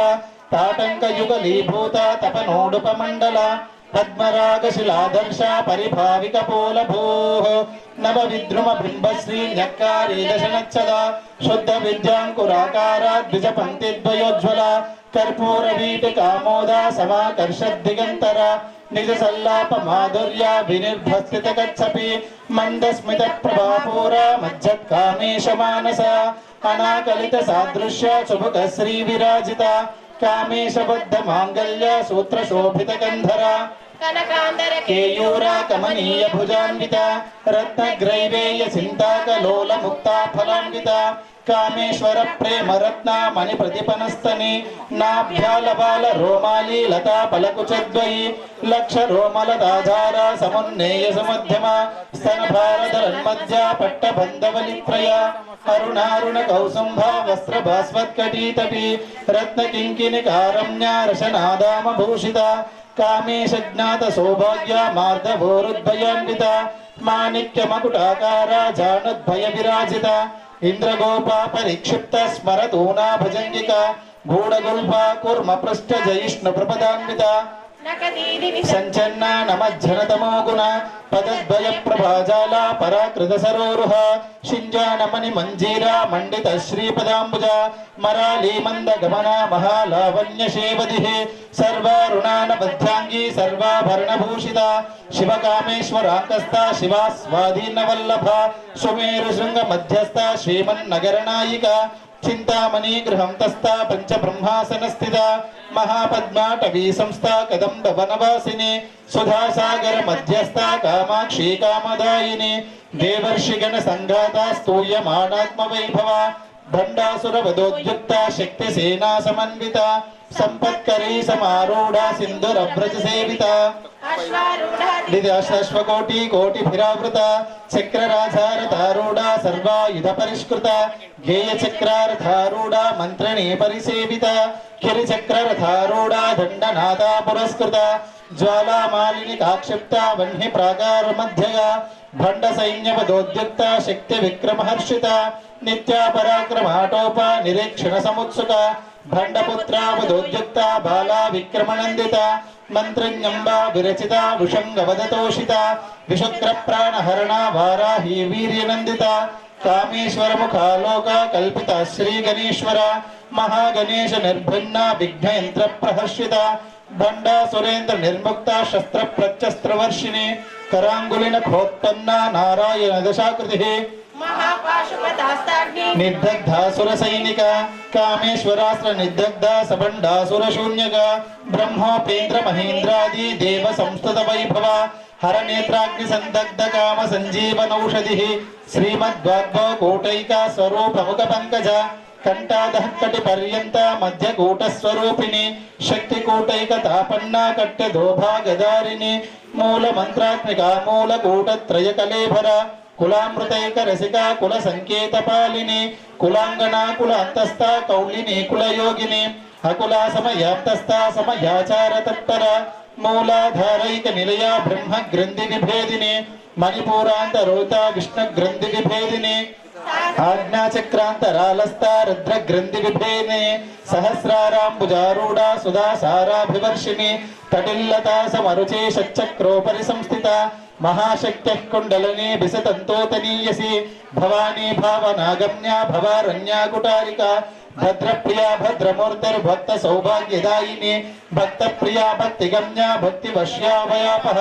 తాటంక యుగలీభూత తపనోడుపమండల పద్మరాగశిలాదర్శ పరిభావిక పోలభూ నవ విద్రుమ బింబశ్రీ న్యక్కారీ దశనచ్చద శుద్ధ విద్యాంకురాకార ద్విజ పంక్తి ద్వయోజ్వల కర్పూర వీటి కామోద సమాకర్ష దిగంతర నిజ సల్లాప మాధుర్య వినిర్భస్థిత గచ్చపి మందస్మిత ప్రభాపూర మజ్జత్ కామేశ మానస అనాకలిత సాదృశ్య చుభుక శ్రీ విరాజిత కామేశబద్ధ మాంగళ్య సూత్ర శోభిత గంధర కేయూర కమనీయ భుజాన్విత రత్నగ్రైవేయ చింతాకలోల ముక్తా ఫలాన్విత కామేశ్వర ప్రేమ రత్న మణి ప్రతిపనస్తని నాభ్యాల బాల రోమాలి లతా పలకుచద్వయి లక్ష రోమలతాధార సమున్నేయ సమధ్యమ స్తన భారతరన్మధ్య పట్టబంధవలిత్రయ అరుణారుణ కౌసుంభ వస్త్ర భాస్వత్కటీతపి రత్న కింకిని కారమ్య రసనాదామ భూషిత కామేశ జ్ఞాత సౌభాగ్య మార్ధవోరుద్భయాన్విత మాణిక్య మకుటాకార జానుద్భయ విరాజిత ఇంద్రగోపా పరిక్షిప్త స్మరతూనా భజంగిక గూఢగుల్ఫ కుర్మ పృష్ఠ జయిష్ణు ప్రపదాన్విత సంచన్న నమజ్జనతమో గుణ పదద్వయ ప్రభాజాల పరాకృత సరోరుహ షింజానమణి మంజీరా మండిత శ్రీపదాంబుజ మరాళీ మంద గమన మహాలావణ్య శేవది సర్వారుణాన బధ్యాంగి సర్వాభరణ భూషిత శివకామేశ్వరాంకస్థ శివా స్వాధీన వల్లభ సుమేరు శృంగ మధ్యస్థ శ్రీమన్నగర నాయిక చింతామణి గృహం తస్థ పంచ బ్రహ్మాసన స్థిత మహాపద్మాటవీ సంస్థ కదంబ వనవాసిని సుధాసాగర మధ్యస్థ కామాక్షి కామదాయిని దేవర్షిగణ సంఘాత స్తూయమానాత్మ వైభవ భండాసుర వదోద్యుక్త శక్తి సేనా సమన్విత సంపత్కరీ సమారూఢ సింధురభ్రజ సేవిత దివ్యాశ్వకోటి కోటిభిరావృత చక్రరాధారతారూఢ సర్వాయుధ పరిష్కృత గేయ చక్రారథారూఢ మంత్రిణీ పరిసేవిత కిరిచక్రరథారూఢ దండనాథా పురస్కృత జ్వాలామాలిని కాక్షిప్త వహ్ని ప్రాకార మధ్యయ భండ సైన్యవదోద్యుక్త శక్తి విక్రమహర్షిత నిత్యా పరాక్రమాటోప నిరీక్షణ సముత్సుక భండపుత్రావదోద్యుక్త బాలా విక్రమనందిత మంత్రజ్ఞంబా విరచిత విషంగవదతోషిత విశుక్ర ప్రాణహరణ వారాహి వీర్యనందిత కామేశ్వర ముఖాలోక కల్పిత శ్రీ గణేశ్వర మహాగణేశ నిర్భిన్న విఘ్న యంత్ర ప్రహర్షిత భండా సురేంద్ర నిర్ముక్త శస్త్ర ప్రత్యస్త్రవర్షిణి కరాంగులిన ఖోత్పన్న నారాయణ దశాకృతి నిర్దగ్ధాసుర సైనిక కామేశ్వరాస్త్ర నిర్దగ్ధ సబండాసుర శూన్యక బ్రహ్మోపేంద్ర మహేంద్రాది దేవ సంస్థుత వైభవ హర నేత్రాగ్ని సందగ్ధ కామ సంజీవనౌషధి శ్రీమద్వాగ్భవ కోటైక స్వరూప ముఖ పంకజ కంఠాదహక్కటి పర్యంత మధ్య కూట స్వరూపిణి శక్తి కూటైక తాపన్నా కట్టె దోభాగదారిణి మూల మంత్రాత్మిక మూల కూట త్రయ కలేభర కులామృతైక రసిక కుల సంకేత పాలిని కులాంగనా కుల అంతస్థ కౌలిని కుల యోగిని అకులా సమయాప్తస్థ సమయాచార తత్పర मूलाधारैक निलया ब्रह्म ग्रंथि विभेदिने मणिपूरांतरोता विष्णु ग्रंथि विभेदिने आज्ञाचक्रांतरालस्ता रुद्र ग्रंथि विभेदिने सहस्रारांबुजारूढ़ा सुधा साराभिवर्षिणी तटिल्लता समरुचे षट्चक्रोपरि संस्थिता महाशक्त्यः कुण्डलिनी बिसतन्तोतनीयसी भवानी भावनागम्या भवारण्या कुटारिका भद्रप्रिया भद्रमूर्तिर्भक्त सौभाग्यदायिनी भक्तप्रिया भक्तिगम्या भक्तिवश्या वयापः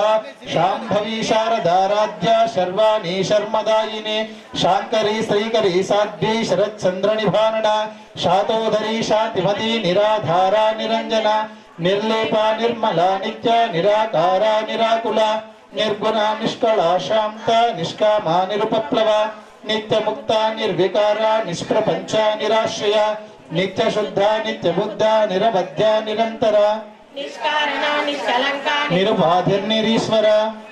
शाम्भवी शारदाराध्या शर्वाणी शर्मदायिनी शाङ्करी श्रीकरी साध्वी शरच्चन्द्रनिभानना शातोदरी शान्तिमती निराधारा निरञ्जना निर्लेपा निर्मला नित्या निराकारा निराकुला निर्गुणा निष्कला शांता निष्कामा निरुपप्लवा नित्य मुक्ता निर्विकारा निष्प्रपंचा निराश्रया नित्य शुद्धा नित्य बुद्धा निरवध्या निरंतरा निष्कारणा निष्कलंका निरुपाधिर्निरीश्वर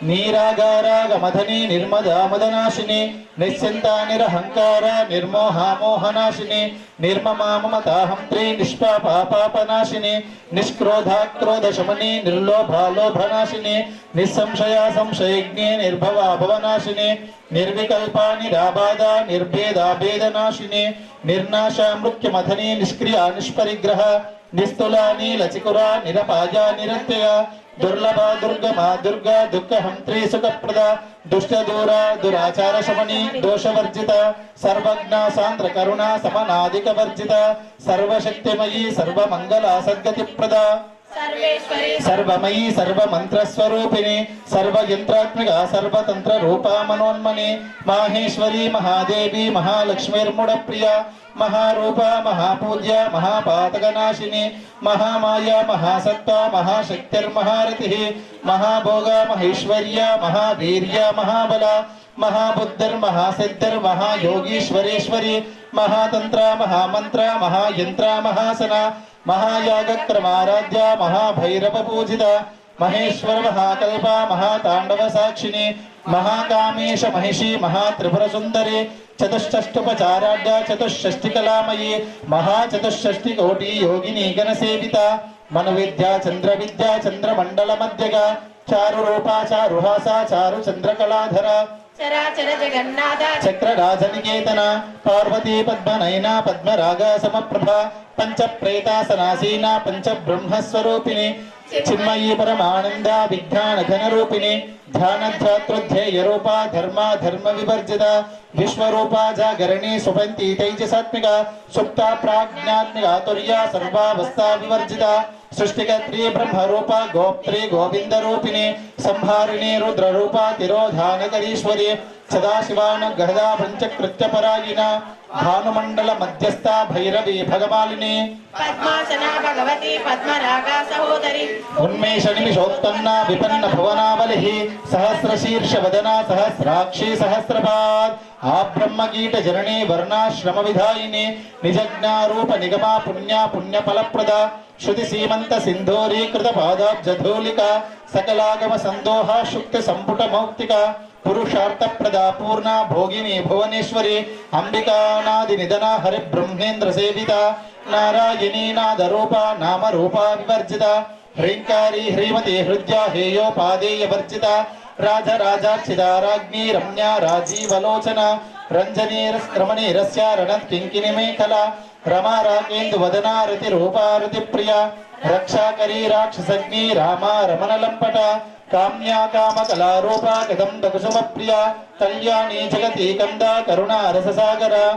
नीरागारा गमधनी निर्मदा मदनाशिनी निश्चिंता निरहंकारा निर्मोहा मोहनाशिनी निर्ममा ममता हंत्री निष्पापा पापनाशिनी निष्क्रोधा क्रोधशमनी निर्लोभा लोभनाशिनी निस्संशया संशयज्ञे निर्भवा भवनाशिनी निर्विकल्पा निराबाधा निर्भेदा भेदनाशिनी निर्नाशा मृत्युमथनी निष्क्रिया निष्परिग्रह निस्तुला नीलचिकुरा निरपाजा निरत्यया दुर्लभा दुर्गमा दुर्गा दुःखहंत्री सुखप्रदा दुष्टदूरा दुराचार शमनी दोषवर्जिता सर्वज्ञा सान्द्र करुणा समनादिकवर्जिता सर्वशक्तिमयी सर्वमंगला सद्गतिप्रदा सर्वेश्वरी सर्वमयी सर्वमंत्रस्वरूपिणी सर्वयंत्रात्मिका सर्वतंत्र रूपा मनोन्मनी माहेश्वरी महादेवी महालक्ष्मीर्मुडप्रिया महारूपा महापूज्या महापातकनाशिनी महामाया महासत्ता महाशक्तिर्महारतिः महाभोगा महेश्वर्या महावीर्या महाबला महाबुद्धिर्महासिद्धिर्महायोगीश्वरेश्वरी महातंत्रा महामंत्रा महायंत्रा महासना महायागक्रमाराध्या महाभैरव पूजिता महेश्वर महाकल्पा महातांडव साक्षिणी महाकामेश महिषी महात्रिपुर सुंदरी चतुष्षष्टुपचाराढ्या चतुष्षष्टिकलामयी महाचतुष्षष्टि कोटि योगिनी गणसेविता मनुविद्या चंद्र विद्या चंद्रमंडल मध्यगा चारु रूपा चारुहासा चारु चंद्रकलाधरा चराचर जगन्नाथ चक्र राजनिकेतना पार्वती पद्मनयना पद्मरागा समप्रभा पंच प्रेतासनासीना पंच ब्रह्मस्वरूपिणी चिन्मयी परमानंदा विज्ञान घन रूपिणी ध्यानध्यातृध्येय रूपा धर्मा धर्म विवर्जिता विश्वरूपा जागरणी सुपंती तैजसात्मिका सुप्ता प्राज्ञात्मिका तुर्या सर्वावस्था विवर्जिता सृष्टिकर्त्री ब्रह्मरूपा गोप्त्री गोविंद रूपिणी संहारिणी रुद्र रूपा तिरोधानकरीश्वरी सदाशिवानुग्रहदा पंचकृत्यपरायिना भानुमंडल मध्यस्था भैरवी भगमालिनी पद्मासना भगवती पद्मरागा सहोदरी उन्मेष निमिषोत्पन्ना विपन्न भुवनावलिः सहस्रशीर्ष वदना सहस्राक्षी सहस्रपाद आब्रह्म कीट जननी वर्णाश्रम विधायिनी निजज्ञा रूप निगमा पुण्या पुण्य फलप्रदा श्रुति सीमंत सिंधोरी कृत पादाब्जधूलिका सकलागम संदोहा शुक्ति संपुट मौक्तिका पुरुषार्थ प्रदा पूर्णा भोगिनी भुवनेश्वरी अंबिकानादि निधना हरि ब्रह्मेंद्र सेविता नारायणी नाद रूपा नाम रूपा विवर्जिता ह्रींकारी ह्रीमती हृद्या हेयोपादेय वर्जिता राजराजाक्षिता राज्ञी रम्या राजीवलोचना रमणीरस्या रणत् किंकिनी मेखला रमा राकेन्दु वदना रति रूपा रति प्रिया रक्षाकरी राक्षसग्नि रामा रमण लंपटा काम्या काम कला रूपा कदम्ब कुसुम प्रिया कल्याणी जगती कंदा करुणा रससागरा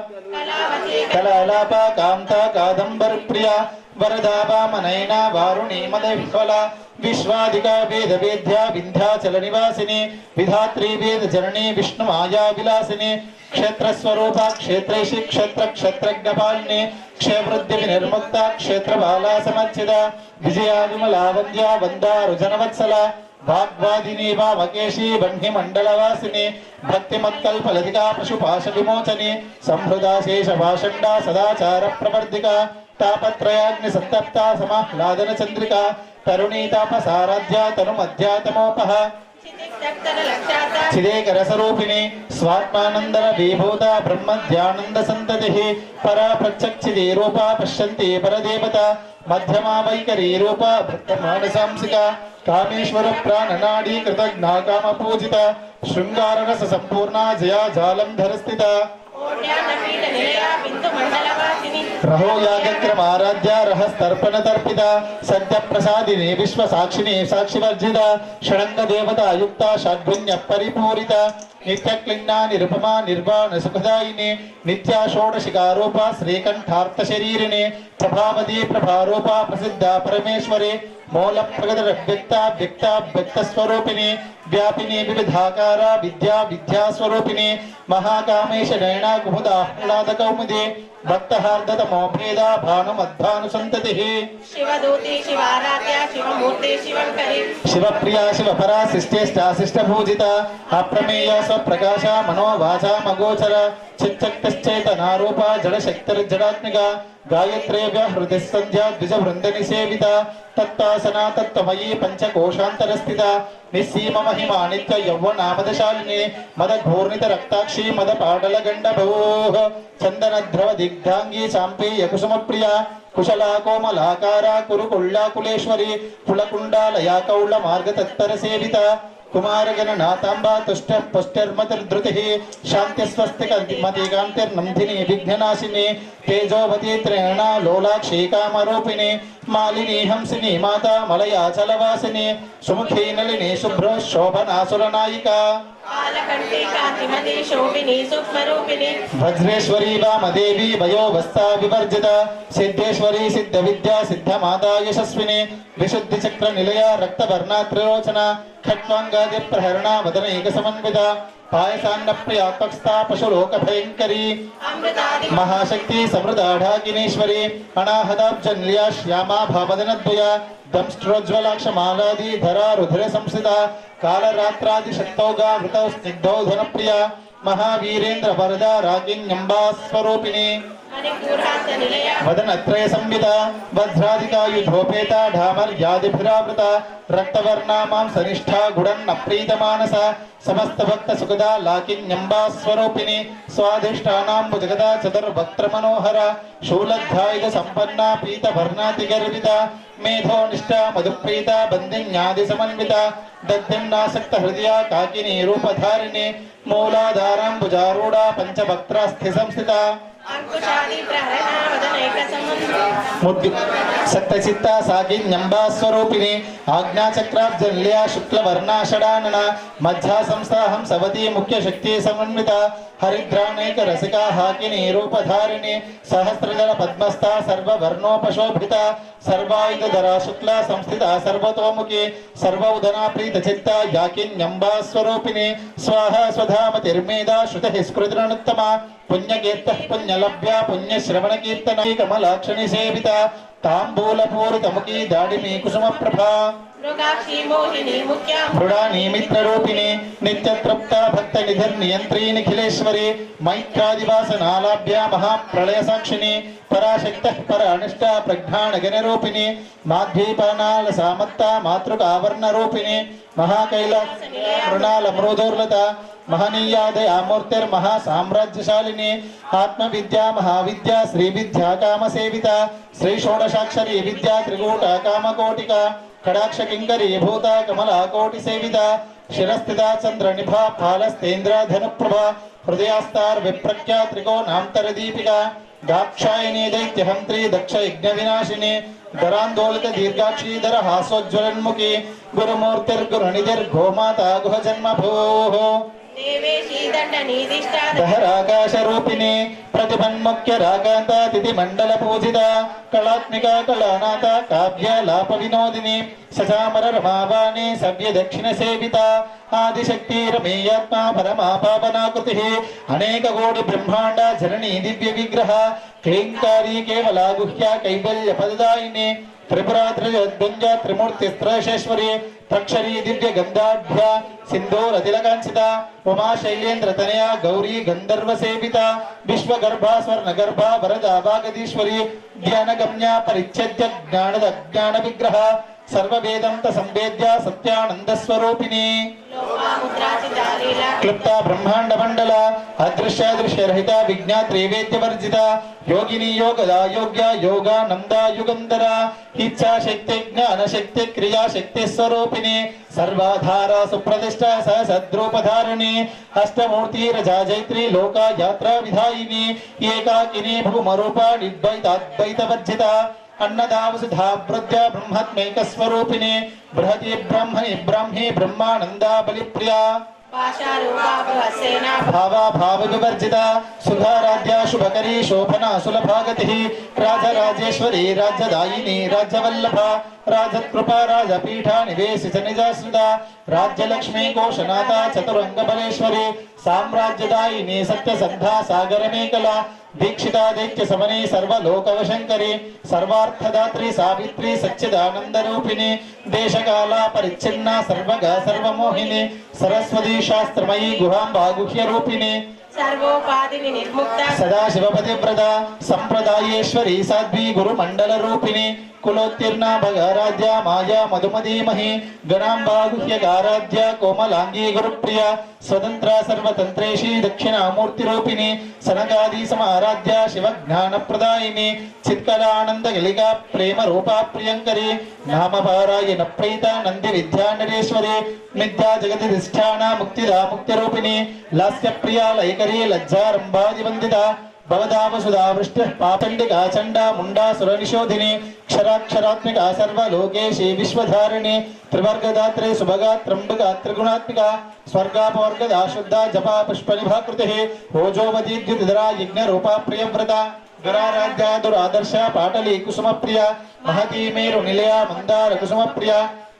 कलालापा कांता कादंबर प्रिया वरदा वामनयना वारुणी मदविफला विश्वादिका वेद वेद्या विंध्याचल निवासिनी विधात्री वेद जननी विष्णु माया विलासिनी क्षेत्र स्वरूपा क्षेत्रेशी क्षेत्र क्षेत्रज्ञपालिनी क्षेवृद्धि विनिर्मुक्ता क्षेत्र बाला समर्चिता विजया विमला वंद्या वंदारु जनवत्सला भाग्वादिनी वामकेशी वह्नि मंडलवासिनी भक्तिमत्कल्पलतिका पशुपाश विमोचनी संहृदा शेष भाषण्डा सदाचार प्रवर्धिका तापत्रयाग्नि संतप्ता समाह्लादन चंद्रिका तरुणीतापसाराध्या तनुमध्यातमोपः चिदेकर स्वरूपिणी स्वात्मानंदर विभूता ब्रह्म ध्यानंद संततिः परा प्रत्यक्षिदे रूपा पश्यन्ति परदेवता మధ్యమా వైఖరీ రూప భక్త మానసాంసిక కామేశ్వర ప్రాణనాడీ కృతజ్ఞా కామ పూజిత శృంగార రస సంపూర్ణ జయా జాలంధర స్థిత కోట్యాన్నపీఠనిలయా బిందుమండలవాసిని రహో యాగక్రమారాధ్య రహస్తర్పణ తర్పిత సత్య ప్రసాదిని విశ్వ సాక్షిని సాక్షివర్జిత షడంగ దేవత యుక్త షడ్గుణ్య పరిపూరిత నిత్య క్లిన్నా నిరుపమా నిర్వాణ సుఖదాయిని నిత్యా షోడశికారూప శ్రీకంఠార్థ శరీరిణి ప్రభావతి ప్రభారూప ప్రసిద్ధ పరమేశ్వరి మూల ప్రగత వ్యక్త వ్యక్త వ్యక్త స్వరూపిణి వ్యాపిని వివిధాకార విద్యా విద్యా స్వరూపిణి మహాకామేశ నయనా కుముద ఆహ్లాద కౌముది భక్తహార్దత మోభేద భానుమద్భాను సంతతి శివదూతి శివారాధ్య శివమూర్తి శివంకరి శివప్రియా శివపరా శిష్టేష్టాశిష్ట పూజిత అప్రమేయ స్వప్రకాశ మనోవాచా మగోచర చిత్తక్తశ్చేతనారూప జడశక్తిర్జడాత్మిక గాయత్రేవ్య హృది సంధ్యా ద్విజ వృంద నిసేవిత తత్తాసనా తత్వమయీ పంచకోశాంతరస్థిత నిస్సీమ మహిమా నిత్య యౌవనామదశాలిని మద ఘోర్ణిత రక్తాక్షి మద పాడల గండ భూః చందన ద్రవ దిగ్ధాంగీ చాంపేయ కుసుమ ప్రియ కుశలా కోమలాకార కురుకుళ్ళాకులేశ్వరి కులకుండాలయా కౌళ మార్గ తత్తర సేవిత కుమారగణ నాతాంబా తుష్ట పుష్టిర్మతిర్ధృతి శాంతి స్వస్తిక మతికాంతిర్నందిని విఘ్ననాశిని తేజోవతి త్రేణ లోలాక్షి కామరూపిణి మాలిని హంసిని మాతా మలయాచలవాసిని సుముఖీ నళిని శుభ్ర శోభనాసురనాయిక కాలకంఠి కాంతిమతి శోభిని సూక్ష్మరూపిణి వజ్రేశ్వరీ వామదేవి వయోవస్థా వివర్జిత సిద్ధేశ్వరీ సిద్ధ విద్యా సిద్ధ మాతా యశస్విని విశుద్ధి చక్ర నిలయ రక్తవర్ణ త్రిలోచన ఖట్వాంగాది ప్రహరణ వదనైక సమన్విత పాయసాన్న ప్రియాత్వక్స్థా పశులోక భయంకరీ అమృతాది మహాశక్తి సమృదాఢాకినేశ్వరి అనాహదాబ్జన్యా శ్యామా భావదనద్వయ దంష్ట్రోజ్వలాక్షమాలాది ధరా రుధిర సంస్థిత కాళరాత్రాది శక్తౌగా మృతౌ స్నిగ్ధౌ ధనప్రియ మహావీరేంద్ర వరద రాగిణ్యంబా స్వరూపిణి మణిపూర్హాస నిలయ వదనత్రయ సంవిత వజ్రాధికాయుధోపేత ఢామర్యాదిభిరావృత రక్తవర్ణా మాంసనిష్ఠా గుడన్న ప్రీతమానస సమస్త భక్త సుఖదా లాకిన్యంబా స్వరూపిణి స్వాధిష్టానాంబు జగదా చతుర్వక్త్ర మనోహర శూలధ్యాయుధ సంపన్న పీతవర్ణాతి గర్విత మేధో నిష్ఠా మధుప్రీత బంధిన్యాది సమన్విత దద్దిన్నాసక్త హృదయ కాకిని రూపధారిణి మూలాధారాంబుజారూఢ పంచభక్త్రాస్థి సంస్థిత అంకుశాది ప్రహరణ వదనైక ముద్దు సప్తచిత్త సాగిన్యంబా స్వరూపిణి ఆజ్ఞాచక్రాబ్జల్య శుక్లవర్ణాషడానన మధ్యా సంస్థాహం సవతి ముఖ్య శక్తి సమన్విత హరిద్రాణైక రసికా హాకిని రూపధారిణి సహస్రదళ పద్మస్థా సర్వవర్ణోపశోభిత సర్వాయుధరా శుక్ల సంస్థిత సర్వతోముఖి సర్వౌదనా ప్రీత చిత్త యాకిన్యంబా స్వరూపిణి స్వాహ స్వధామతిర్మేదా శృతి స్మృతిరుత్తమ పుణ్యకీర్త పుణ్యలభ్య పుణ్యశ్రవణ కీర్తన కమలాక్షణి సేవిత తాంబూలపూరితముఖీ దాడిమి కుసుమ ప్రభా మృగాక్షి మోహిని ముఖ్య మృడాని మిత్రరూపిణి నిత్యతృప్త భక్త నిధిర్నియంత్రీ నిఖిలేశ్వరి మైత్రాదివాసనాలాభ్య మహాప్రళయ సాక్షిని పరాశక్త పరానిష్ట ప్రజ్ఞానగణరూపిణి మాధ్వీపానాల సామత్త మాతృకావర్ణ రూపిణి మహాకైలాస మృణాల మృదోర్లత మహనీయాదయామూర్తిర్మహా సామ్రాజ్యశాలిని ఆత్మవిద్యా మహావిద్యా శ్రీ విద్యా కామసేవిత శ్రీ షోడశాక్షరీ విద్యా త్రికూట కామకోటిక కడాక్ష కింకరీ భూత కమలా కోటి సేవిత శిరస్థిత చంద్ర నిభా ఫాలస్తేంద్ర ధనుప్రభ హృదయాస్తార్ విప్రఖ్యా త్రికోణాంతర దీపిక దాక్షాయణీ దైత్యహంత్రి దక్ష యజ్ఞ వినాశిని ధరాందోళిత దీర్ఘాక్షీధర హాసోజ్వలన్ముఖి గురుమూర్తిర్గురునిధిర్గోమాత గుహ జన్మ భూః దేవేశీ దండ నీదిష్ట దహరాకాశ రూపిణి ప్రతిభన్ముఖ్య రాకాంత తిథి మండల పూజిత కళాత్మిక కళానాథ కావ్య లాప వినోదిని సచామర రమావాణి సవ్య దక్షిణ సేవిత ఆదిశక్తి రమేయాత్మ పరమా పావనాకృతి అనేక కోటి బ్రహ్మాండ జననీ దివ్య విగ్రహ క్లీంకారీ కేవలా గుహ్య కైవల్య పదదాయిని త్రిపురాత్రిజద్భుంజ త్రిమూర్తి స్త్రేషేశ్వరి త్రక్షరీ దివ్య గంధాఢ్య సింధూర తిలకాంచిత ఉమా శైలేంద్ర తనయ గౌరీ గంధర్వ సేవిత విశ్వగర్భ స్వర్ణ గర్భ వరద వాగదీశ్వరి జ్ఞానగమ్య పరిచ్ఛేద్య జ్ఞానద జ్ఞాన విగ్రహ సర్వవేదంత సంవేద్య సత్యానంద స్వరూపిణి లోపాముద్రాచితాలీలా క్లుప్త బ్రహ్మాండ మండల అదృశ్యాదృశ్యరహిత విజ్ఞాత్రి వేద్యవర్జిత యోగిని యోగదా యోగ్య యోగానంద యుగంధర ఇచ్ఛా శక్తి జ్ఞాన శక్తి క్రియా శక్తి స్వరూపిణి సర్వాధార సుప్రతిష్ట సద్రూపధారిణి అష్టమూర్తి రజా జైత్రి లోక యాత్రా విధాయిని ఏకాకిని భూమరూప నిర్ద్వైతాద్వైత వర్జిత అన్నదావసుధా వృద్ధ్య బ్రహ్మత్మైక స్వరూపిణి బృహతి బ్రహ్మణి బ్రాహ్మి బ్రహ్మానంద బలిప్రియా పాశారూపాభవసేనా భావా భావ వివర్జిత సుధారాధ్య శుభకరీ శోభన సులభాగతి రాజరాజేశ్వరి రాజ్యదాయిని రాజ్యవల్లభ రాజకృపా రాజపీఠ నివేశిత నిజాశ్రిత రాజ్యలక్ష్మీ కోశనాథ చతురంగ బలేశ్వరి సామ్రాజ్యదాయిని సత్యసంధా సాగరమేకల దీక్షితా దైత్య సమని సర్వలోకవశంకరి సర్వార్థదాత్రి సావిత్రి సచ్చిదానంద రూపిణి దేశకాల పరిచ్ఛిన్న సర్వగ సర్వమోహిని సరస్వతి శాస్త్రమయీ గుహాంబా గుహ్య రూపిణి సర్వోపాధి నిర్ముక్త సదాశివపతివ్రత సంప్రదాయేశ్వరి సాధ్వి గురు మండల రూపిణి కులోత్తీర్ణ భగరాధ్య మాయా మధుమదీమహి గణాంబా గుహ్యగారాధ్య కోమలాంగీ గురుప్రియ స్వతంత్ర సర్వతంత్రేషి దక్షిణామూర్తి రూపిణి సనకాది సమారాధ్య శివజ్ఞాన ప్రదాయిని చిత్కలానంద గలిగా ప్రేమ రూపా ప్రియంకరి నామపారాయణ ప్రీత నంది విద్యానరేశ్వరి మిథ్యా జగతి ధిష్టాన ముక్తిదా ముక్తి రూపిణి లాస్య ప్రియా లైకరీ లజ్జారంభాది వందిత భవదావసుధా వృష్టి పాపండికా చండా ముండా సురనిషోధిని క్షరాక్షరాత్మిక సర్వలోకేశి విశ్వధారిణి త్రివర్గదాత్రే సుభగా త్రంబగా త్రిగుణాత్మిక స్వర్గాపవర్గదా శుద్ధ జపా పుష్పనిభాకృతి ఓజోవదీద్యుతిధరా యజ్ఞ రూపా ప్రియవ్రత దురారాధ్య దురాదర్శ పాటలి కుసుమ ప్రియ మహతీ మేరు నిలయ మందార కుసుమ ప్రియ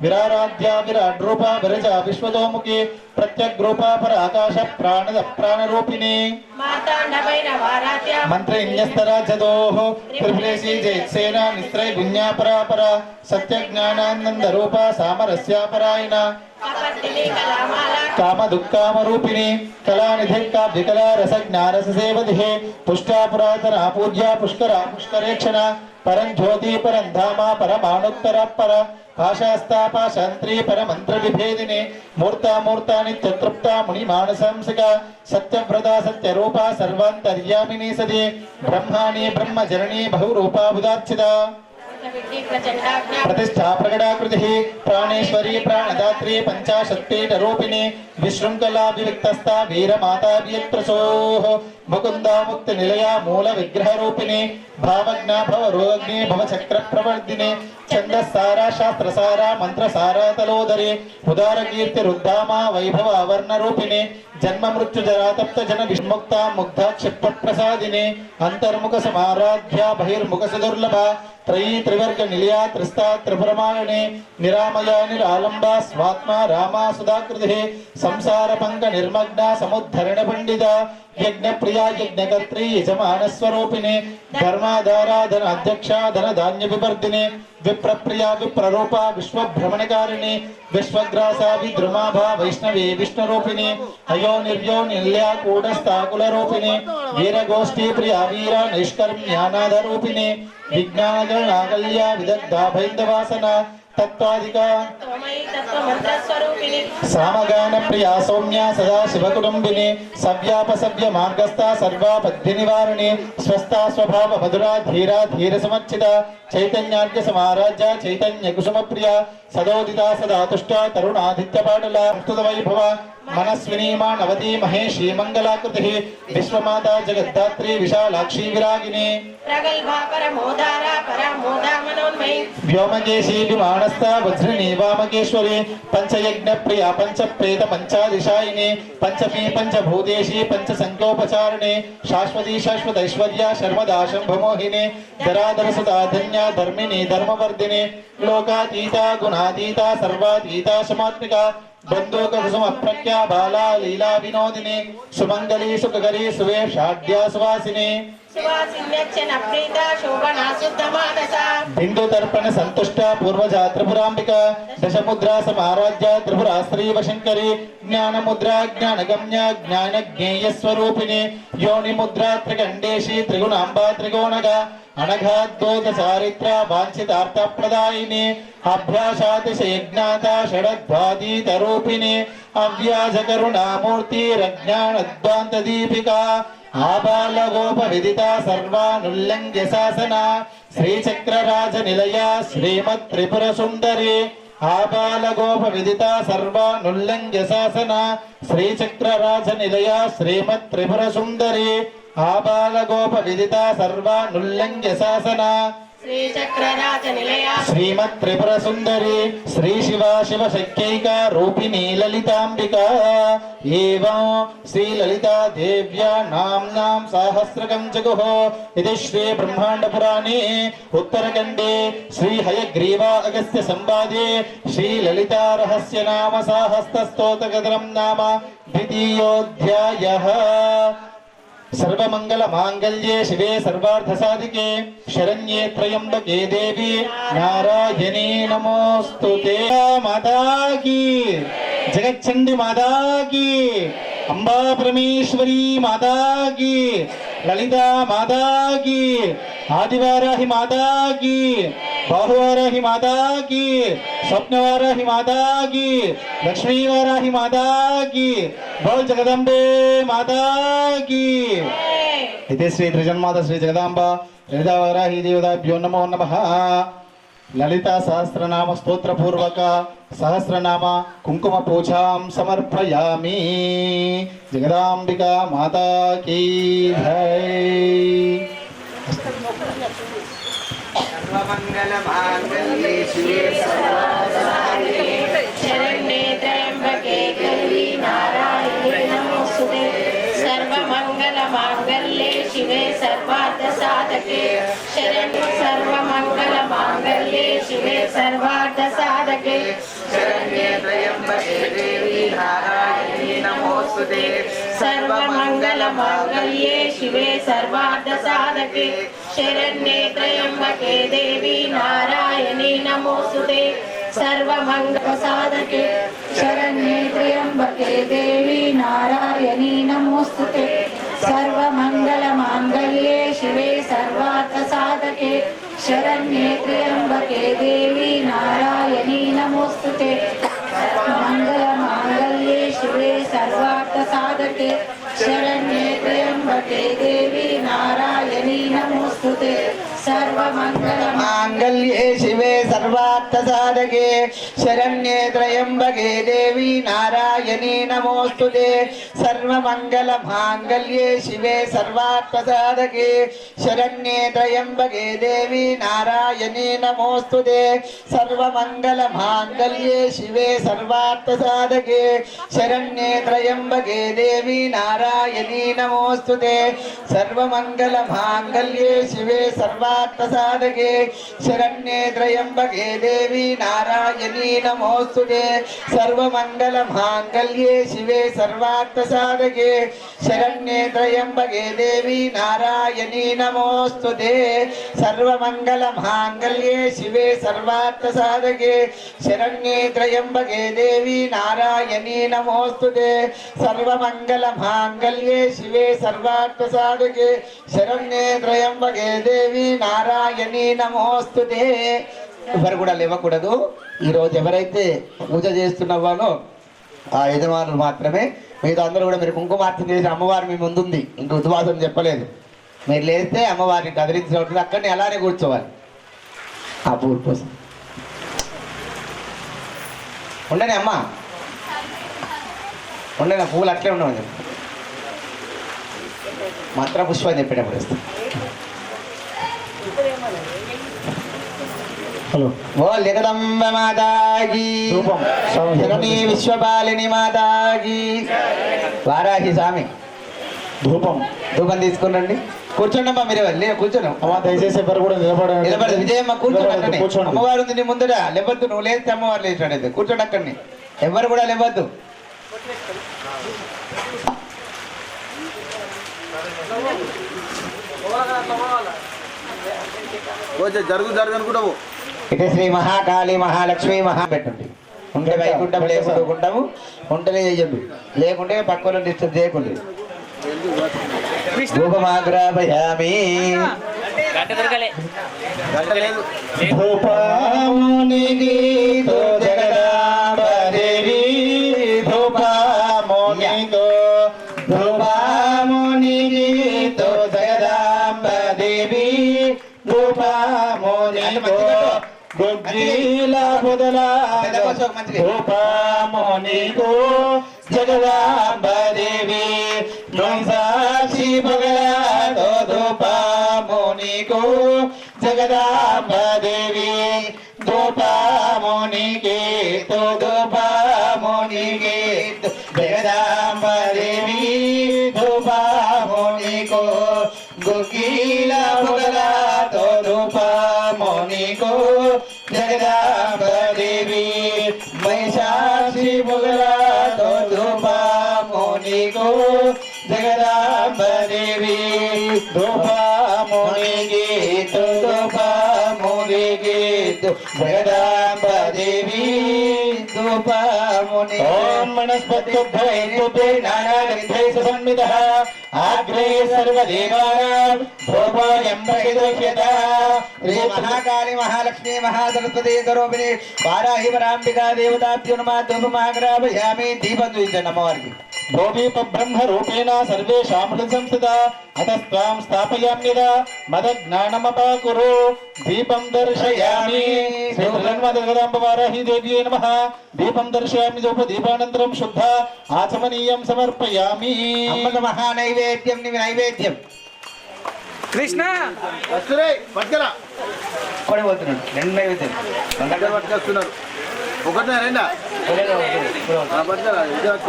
విరారాధ్య విరాట్ రూప విరజ విశ్వతోముఖి ప్రత్యగ్రూప పర ఆకాశ ప్రాణద ప్రాణరూపిణి మార్తాండభైరవారాధ్య మంత్రన్యస్తరాజదోః త్రిఫలేసి జయత్సేన నిస్త్రై గుణ్యా పరాపర సత్యజ్ఞానానంద రూప సామరస్యాపరాయణ కపర్దిని కళామాలా కామ దుఃఖామ రూపిణి కళానిధి కావ్యకళ రసజ్ఞానస సేవధి పుష్టా పురాతన పూజ్య పుష్కర పుష్కరేక్షణ పరం జ్యోతి పరం ధామ పరమాణుత్తర పర భాషాస్తా పాశాంత్రీ పరమంత్ర విభేదిని మూర్తామూర్తా నిత్యతృప్త ముని మానసంసిక సత్యవ్రత సత్యరూప సర్వాంతర్యామిని సది బ్రహ్మాణి బ్రహ్మజనని బహురూపా బుధార్చిత విద్ధి ప్రచండాజ్ఞ प्रतिष्ठा प्रकटाकृति प्राणेश्वरी प्राणदात्री पंचाशत्पीठ रूपिणी विशृंखला विविक्तस्था वीरमाता वियत्प्रसोः मुकुंदा मुक्ति निलया मूल विग्रह रूपिणी भावज्ञा भवरोग्नि भवचक्र प्रवर्धिनी छंदसारा शास्त्रसारा मंत्रसारा तलोदरी उदार कीर्ति रुद्धामा वैभव वर्ण रूपिणी जन्म मृत्यु जरा तप्त जन विमुक्ता मुग्धा क्षिप्त प्रसादिनी अंतर्मुख समाराध्या बहिर्मुख सुदुर्लभा त्रयी त्रिवर्ग निलया त्रिस्ता त्रिपुरमालिनी निरामया निरालंबा स्वात्मा रामा सुधाकृति संसार पंक निर्मग्ना समुद्धरण पंडिता यज्ञ प्रिया यज्ञकर्त्री यजमान स्वरूपिणी धर्माधारा धन अध्यक्षा धन धान्य विवर्धिनी विप्रप्रिया विप्ररूपा विश्व भ्रमणकारिणी विश्वग्रासा विद्रुमाभा वैष्णवी विष्णुरूपिणी अयो निर्यो निल्या कूटस्थाकुल रूपिणी वीरगोष्ठी प्रिया वीरा निष्कर्म्यानाद रूपिणी विज्ञानगणाकल्या विदग्धा भैन्दवासना तत्वादिका त्वमयि तत्त्वमन्त्रस्वरूपिणि सामगान प्रिया सौम्या सदा शिवकुटुम्बिनी सव्यापसव्य मार्गस्था सर्वापद्य निवारिणी स्वस्था स्वभाव मधुरा धीरा धीर समर्चिता चैतन्यार्घ्य समाराज्य चैतन्य कुसुम प्रिया सदोदिता सदा तुष्टा तरुणादित्य पाटला स्तुत वैभव मनस्विनी मानवती महेशी मंगलाकृति विश्वमाता जगद्धात्री विशालाक्षी विरागिनी प्रगल्भा परमोदारा परामोदा मनोन्मयी व्योमकेशी विमानस्था वज्रिणी वामकेश्वरी पंचयज्ञ प्रिया पंच प्रेत पंचादिशायिनी पंचमी पंचभूतेशी पंच संख्योपचारिणी शाश्वती शाश्वत ऐश्वर्या शर्मदा शंभमोहिनी धराधर सुता धन्या धर्मिणी धर्मवर्धिनी लोकातीता गुणातीता सर्वातीता समात्मिका बंदूक कुसुम प्रज्ञा बाला लीला विनोदिनी सुमंगली सुखकरी सुवेशाढ्या सुवासिनी సువాసిన్యచ్చన ప్రీత శోభనా శుద్ధ మానస బిందు తర్పణ సంతుష్ట పూర్వజా త్రిపురాంబిక దశముద్రా సమారాధ్య త్రిపురా శ్రీవ శంకరి జ్ఞానముద్రా జ్ఞానగమ్య జ్ఞాన జ్ఞేయ స్వరూపిణి యోని ముద్రా త్రికండేశి త్రిగుణాంబ త్రికోణగ అనఘాద్భూత చారిత్ర వాంఛితార్థ ప్రదాయిని అభ్యాసాతిశయజ్ఞాత షడద్వాదీత రూపిణి అవ్యాజ కరుణామూర్తి రజ్ఞానద్వాంత దీపిక ఆబాల గోప విదిత సర్వానుల్లంఘ్య శాసన శ్రీచక్రరాజ నిలయ శ్రీమత్ త్రిపుర సుందరి ఆబాల గోప విదిత సర్వానుల్లంఘ్య శాసన శ్రీచక్రరాజ నిలయ శ్రీమత్ త్రిపుర సుందరి ఆబాల గోప విదిత సర్వానుల్లంఘ్య శాసన శ్రీచక్రరాజ నిలయ శ్రీమత్ త్రిపుర సుందరి శ్రీ శివ శివ శక్యైక రూపిణి లలితాంబిక ఏవం శ్రీ లలితా దేవ్యా నామ్నాం సహస్రకం జగుః ఇది శ్రీ బ్రహ్మాండ పురాణే ఉత్తరఖండే శ్రీ హయగ్రీవ అగస్త్య సంవాదే శ్రీ లలితా రహస్య నామ సహస్రస్తోత్రకథనం నామ ద్వితీయోధ్యాయః सर्वमंगल मांगल्ये शिवे सर्वार्थ साधिके शरण्ये त्र्यंबके देवी नारायणी नमोस्तुते माता की जगच्चंडी माता की अंबा परमेश्वरी माता की ललिता माता की आदिवाराही माता की बाहुवाराही माता की स्वप्नवाराही माता की लक्ष्मीवाराही माता की बोल जगदम्बे माता की इति श्री त्रिजन्माता श्री जगदांबा ललितावाराही देवताभ्यो नमो नमः ललिता सहस्रनाम स्तोत्र पूर्वक सहस्रनाम कुंकुम पूजां समर्पयामि जगदांबिका माता की जय सर्वमंगल मांगल्ये शिवे शरण्ये त्र्यंबके गौरी नारायणी नमोस्तुते सर्वमंगल मांगल्ये शिवे सर्वार्थ साधके शरण्ये सर्वमंगल मांगल्ये शिवे सर्वार्थ साधके शरण्ये त्र्यंबके देवी नारायणी नमोस्तुते सर्वमंगल मांगल्ये शिवे सर्वार्थ साधके शरण्ये त्र्यंबके देवी नारायणी नमोस्तुते सर्वमंगल साधके शरण्ये त्र्यंबके देवी नारायणी नमोस्तुते सर्वमंगल मांगल्ये शिवे सर्वार्थ साधके शरण्ये त्र्यंबके देवी नारायणी नमोस्तुते सर्वमंगल मांगल्ये शिवे सर्वार्थ साधके शरण्ये त्र्यंबके देवी नारायणी नमोस्तुते सर्वमंगल मांगल्ये शिवे सर्वार्थ साधके शरण्ये त्र्यंबके देवी नारायणी नमोस्तुते सर्वमंगल मांगल्ये शिवे सर्वार्थ साधके शरण्ये त्र्यंबके देवी नारायणी नमोस्तुते सर्वमंगल मांगल्ये शिवे सर्वार्थ साधके शरण्ये त्र्यंबके देवी नारायणी नमोस्तुते सर्वमंगल मांगल्ये शिवे सर्वार्थ साधके शरण्ये त्र्यंबके देवी नारायणी नमोस्तुते सर्वमंगल मांगल्ये शिवे सर्वार्थ साधके शरण्ये त्र्यंबके देवी नारायणी नमोस्तुते सर्वमंगल मांगल्ये शिवे सर्वार्थ साधके शरण्ये त्र्यंबके देवी नारायणी नमोस्तुते सर्वमंगल मांगल्ये शिवे सर्वार्थ साधके शरण्ये त्र्यंबके देवी నారాయణీ నమోస్తుతే. ఎవరు కూడా లేవకూడదు. ఈరోజు ఎవరైతే పూజ చేస్తున్నావానో ఆ యజమానులు మాత్రమే, మిగతా అందరూ కూడా మీరు కుంకుమార్చన చేసి అమ్మవారు మీ ముందుంది, ఇంక ఉద్వాసం చెప్పలేదు. మీరు లేస్తే అమ్మవారిని కదిలించిన ఉంటుంది, అక్కడనే అలానే కూర్చోవాలి. ఆ పూలు కోసం ఉండని అమ్మ, ఉండని ఆ పూలు అట్లే ఉండమని చెప్పి మంత్ర పుష్పం చెప్పేటప్పుడు వస్తాం. हेलो बोल जगदम्ब माता की जगनी विश्वपालिनी माता की వారాహి స్వామి ధూపం ధూపం తీసుకురండి. కూర్చోండమ్మా, మీరు కూర్చోను అమ్మా దయచేసి ఎవరు కూడా నిలబడండి. నిలబడదు విజయమ్మ, కూర్చోండి. కూర్చోండి. అమ్మవారు ఉంది నీ ముందర, లేవద్దు. నువ్వు లేస్తే అమ్మవారు లేచాడు. కూర్చోండి అక్కడిని, ఎవరు కూడా లేవద్దు. కొంచెం జరుగు అనుకుంటావు. ఇటు శ్రీ మహాకాళి మహాలక్ష్మి పెట్టండి. ఉంటే వైకుంఠం లేకుంటాము, ఉంటేనే చెయ్యండి, లేకుంటే పక్కన డిస్టర్బ్ చేయకండి. ధూపమాగ్రాపయామి. గంట లేదు. ధూపమునిగీతో జగదాంబదేవి ధూపమునిగో ధూపమునిగీతో జగదాంబదేవి ధూపమునిగో గుగ్గిల బుదలా ధూపమునిగో జగదాంబదేవి సాక్షి బగలాతో ధూపమునిగో జగదాంబదేవి ధూపమునిగే తో ధూపమునిగే జగదాంబదేవి ధూపమునిగో గుగ్గిల బుదలాతో ధూపమునిగో జగదాంబదేవి వైశాఖి బుగలాతో ధూపమునిగో జగదాంబదేవి ధూపమునిగే తో ధూపమునిగే జగదాంబదేవి ధూపముని. ఓం వనస్పత్యుద్ధే నానాగంధై సమన్వితః ఆగ్రే సర్వదేవానాం ధూపోయం ప్రతిదోష్యత. శ్రీ మహాకాళి మహాలక్ష్మి మహాసరస్వతి స్వరూపిణి వారాహి వరాంబికా దేవతాభ్యో నమః ధూపమాగ్రాపయామి. దీపం చూపించండి అమ్మవారికి. భోదీప బ్రహ్మ రూపేణ సర్వేషాం సంస్థిత అతస్త్వాం స్థాపయామ్యదా మద జ్ఞానమపాకురు. దీపం దర్శయామి. శ్రీ జగదాంబవారాహి దేవ్యై నమః. దీపం దర్శయామి. దీపానంతరం శుద్ధ ఆచమనీయం సమర్పయామి. అమృత మహానైవేద్యం నైవేద్యం. కృష్ణ పట్టుకరా కొడిపోతున్నాడు. రెండు నైవేద్యం పట్టుకొస్తున్నారు. ఒకటే రెండా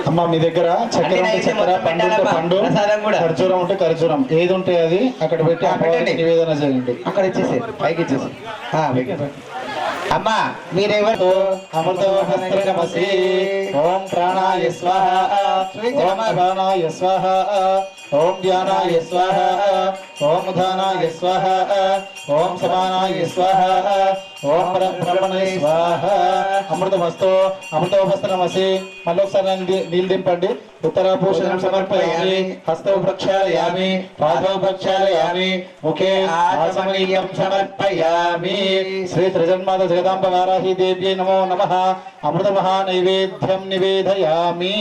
అమ్మ మీ దగ్గర చక్కెర ఉంటే చక్కెర, పండు ఉంటే పండు, ఖర్జూరం ఉంటే ఖర్జూరం, ఏది ఉంటే అది అక్కడ పెట్టి అమ్మవారికి నివేదన చేయండి. అక్కడ ఇచ్చేసి పైకి ఇచ్చేసి. అమ్మా మీరెవరు? అమృతోహస్త్రమసి. ఓం ప్రాణాయ స్వాహ, ఓం ప్రాణాయ స్వాహ, ఓం ధ్యానాయ స్వాహ, ఓం ఉదానాయ స్వాహ, ఓం సమానాయ స్వాహ, ఓం పరబ్రహ్మణే స్వాహ. అమృతమస్తు. అమృతోహస్త్రమసి. మళ్ళీ ఒకసారి నీళ్ళు దింపండి. ఉత్తరాభూషణం సమర్పయామి. హస్తౌ ప్రక్షాళయామి, పాదౌ ప్రక్షాళయామి, ముఖే ఆచమనీయం సమర్పయామి. శ్రీ త్రిజన్మాత జగదాంబ వారాహి దేవ్యై నమో నమః. అమృత మహానైవేద్యం నివేదయామి.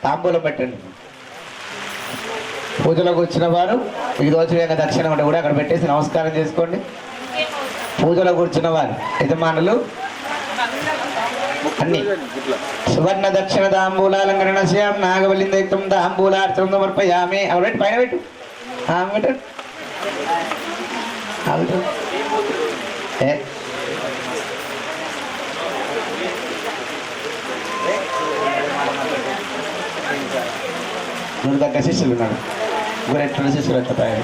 తాంబూలం పెట్టండి. పూజలోకి వచ్చిన వారు మీకు దోచవేగ దక్షిణ ఉంటే కూడా అక్కడ పెట్టేసి నమస్కారం చేసుకోండి. పూజలో కూర్చున్న వారు యజమానులు అన్ని సువర్ణ దక్షిణ తాంబూలాలంకరణ శ్యాం నాగవల్లిందయుక్తం తాంబూలార్చనం సమర్పయామి. అవి పెట్టి పైన పెట్టు. గురు దగ్గర శిష్యులు ఉన్నాడు. గురు ఎట్ల శిష్యులు ఎట్లా పైన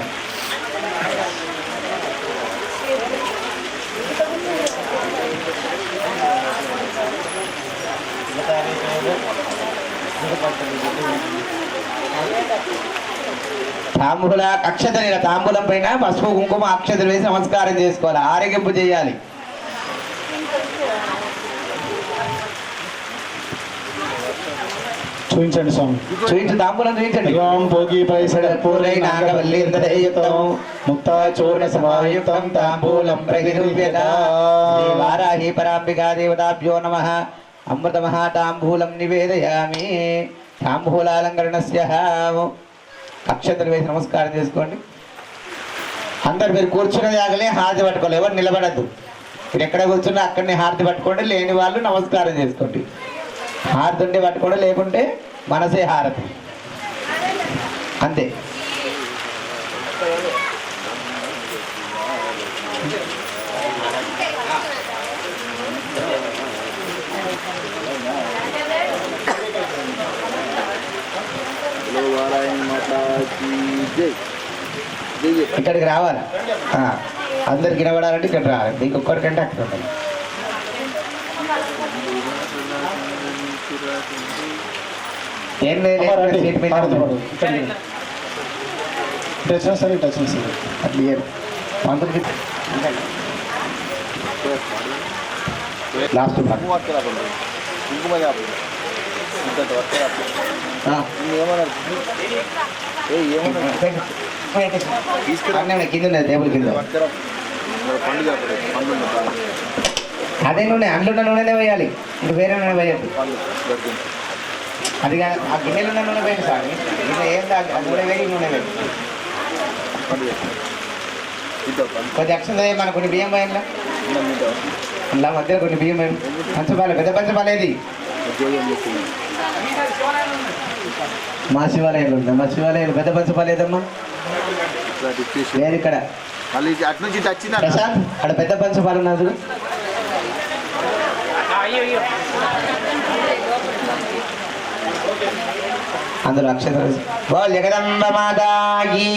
తాంబూల అక్షతలు తాంబూలం పైన పసుపు కుంకుమ అక్షతలు వేసి నమస్కారం చేసుకోవాలి. ఆరోగ్యంపు చేయాలి. చూపించండి స్వామి. చూపించు. తాంబూలం చూపించండి. ఓం భోగి పైసడ పూర్ణై నాగవల్లీంద్రయుతం ముక్తా చూర్ణ సమాయుక్తం తాంబూలం ప్రగిరువ్యత. శ్రీ వారాహి పరాంబికా దేవతాభ్యో నమః. అమృత మహాతాంబూలం నివేదయామి. తాంబూలాలంకరణస్య అక్షతలు వేసి నమస్కారం చేసుకోండి. అందరు మీరు కూర్చున్నది ఆగలే హారతి పట్టుకోవాలి. ఎవరు నిలబడద్దు. మీరు ఎక్కడ కూర్చున్నా అక్కడనే హారతి పట్టుకోండి. లేని వాళ్ళు నమస్కారం చేసుకోండి. హారతి ఉంటే పట్టుకోండి, లేకుంటే మనసే హారతి అంతే. ఇక్కడికి రావాలి. అందరికి వినబడాలంటే ఇక్కడ రావాలి. మీకు ఒక్కరికంటే అక్కడ ఉండాలి. ఏం లేదు. వచ్చినా సరే ఇటు వచ్చినా సరే అట్లా ఇయ్యరు. పంతులకి లాస్ట్ కుంకుమ పట్టుకురా కుంకుమ యాభై ఇంత పట్టుకురా ఏమన్నారు ఏమన్నా కింద ఉన్నది టేబుల్ కింద పట్టుకురా పండుగ పండు అదే నూనె అందులో నూనెనే వేయాలి, ఇంకా వేరే నూనె వేయద్దు. పండు దొరికింది అది కాదు, ఆ గిన్నెలో ఉన్న నూనె వేయండి సార్. గిన్నె ఏం కాదు, ఆ నూనె వేడి నూనె వేయండి. పండుగ ఇంత పండు కొద్ది అక్షం మన కొన్ని బియ్యం వేయండి, ఇంత అలా మధ్యలో కొన్ని బియ్యం వేయండి. పంచపాలే, పెద్ద పంచపాలేది జోయం చేస్తుంది మా శివాలయంలో ఉందా? మా శివాలయంలో పెద్ద పంచపాలేదమ్మా లేదు ఇక్కడ. మళ్ళీ అటు నుంచి వచ్చిందా ప్రశాంత్ అక్కడ పెద్ద పంచపాలు ఉన్నది చూడు. అందులో అక్షరాలు జగదంబ మాతాకి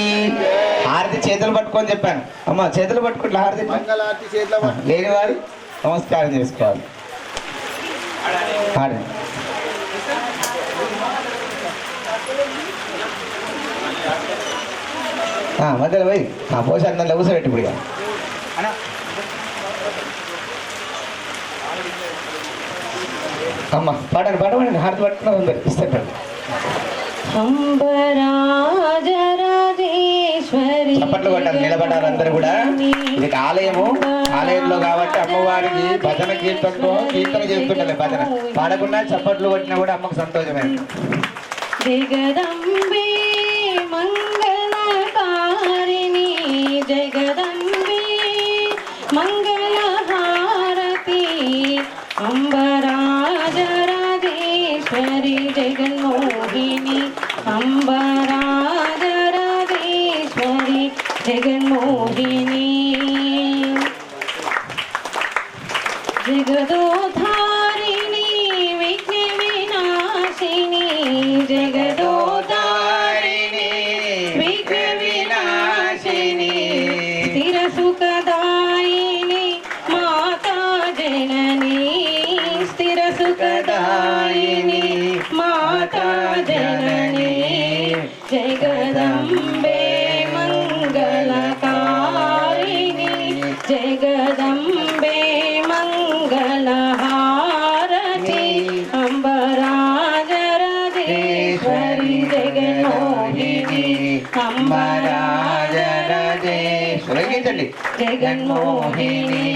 హారతి చేతులు పట్టుకొని చెప్పాను. అమ్మ చేతులు పట్టుకుంటే హారతి మంగళారతి చేతిలో లేని వారు నమస్కారం చేసుకోవాలి. ఆడండి. మధ్యలో పోయి పోసి అందులో ఊసబెట్టి ఇప్పుడు అమ్మ పాడండి పాడమండి, హారతి పట్టుకున్నా ఉంది ఇస్తాడు. చప్పట్లు కొట్టాలి, నిలబడాలి అందరూ కూడా. ఇది ఆలయము, ఆలయంలో కాబట్టి అమ్మవారికి భజన కీర్తన చేస్తుండాలి. భజన పాడకుండా చప్పట్లు కొట్టినా కూడా అమ్మకు సంతోషమే. జగదంబే మంగళకారిణి జగదంబే మంగళహారతి అంబరాజరాజేశ్వరి జగన్మోహిని అంబరాజరాజేశ్వరి జగన్మోహిని జగదోధారిణి విఘ్న వినాశిని జగదోధారిణి విఘ్న వినాశిని స్థిర సుఖదాయిని మాతా జనని స్థిర సుఖదాయిని మాతా జనని జగదంబే మంగళకారిణి జగదంబే మంగళహారతి అంబరాజరాజేశ్వరి జగన్మోహిని అంబరాజరాజేశ్వరి జగన్మోహిని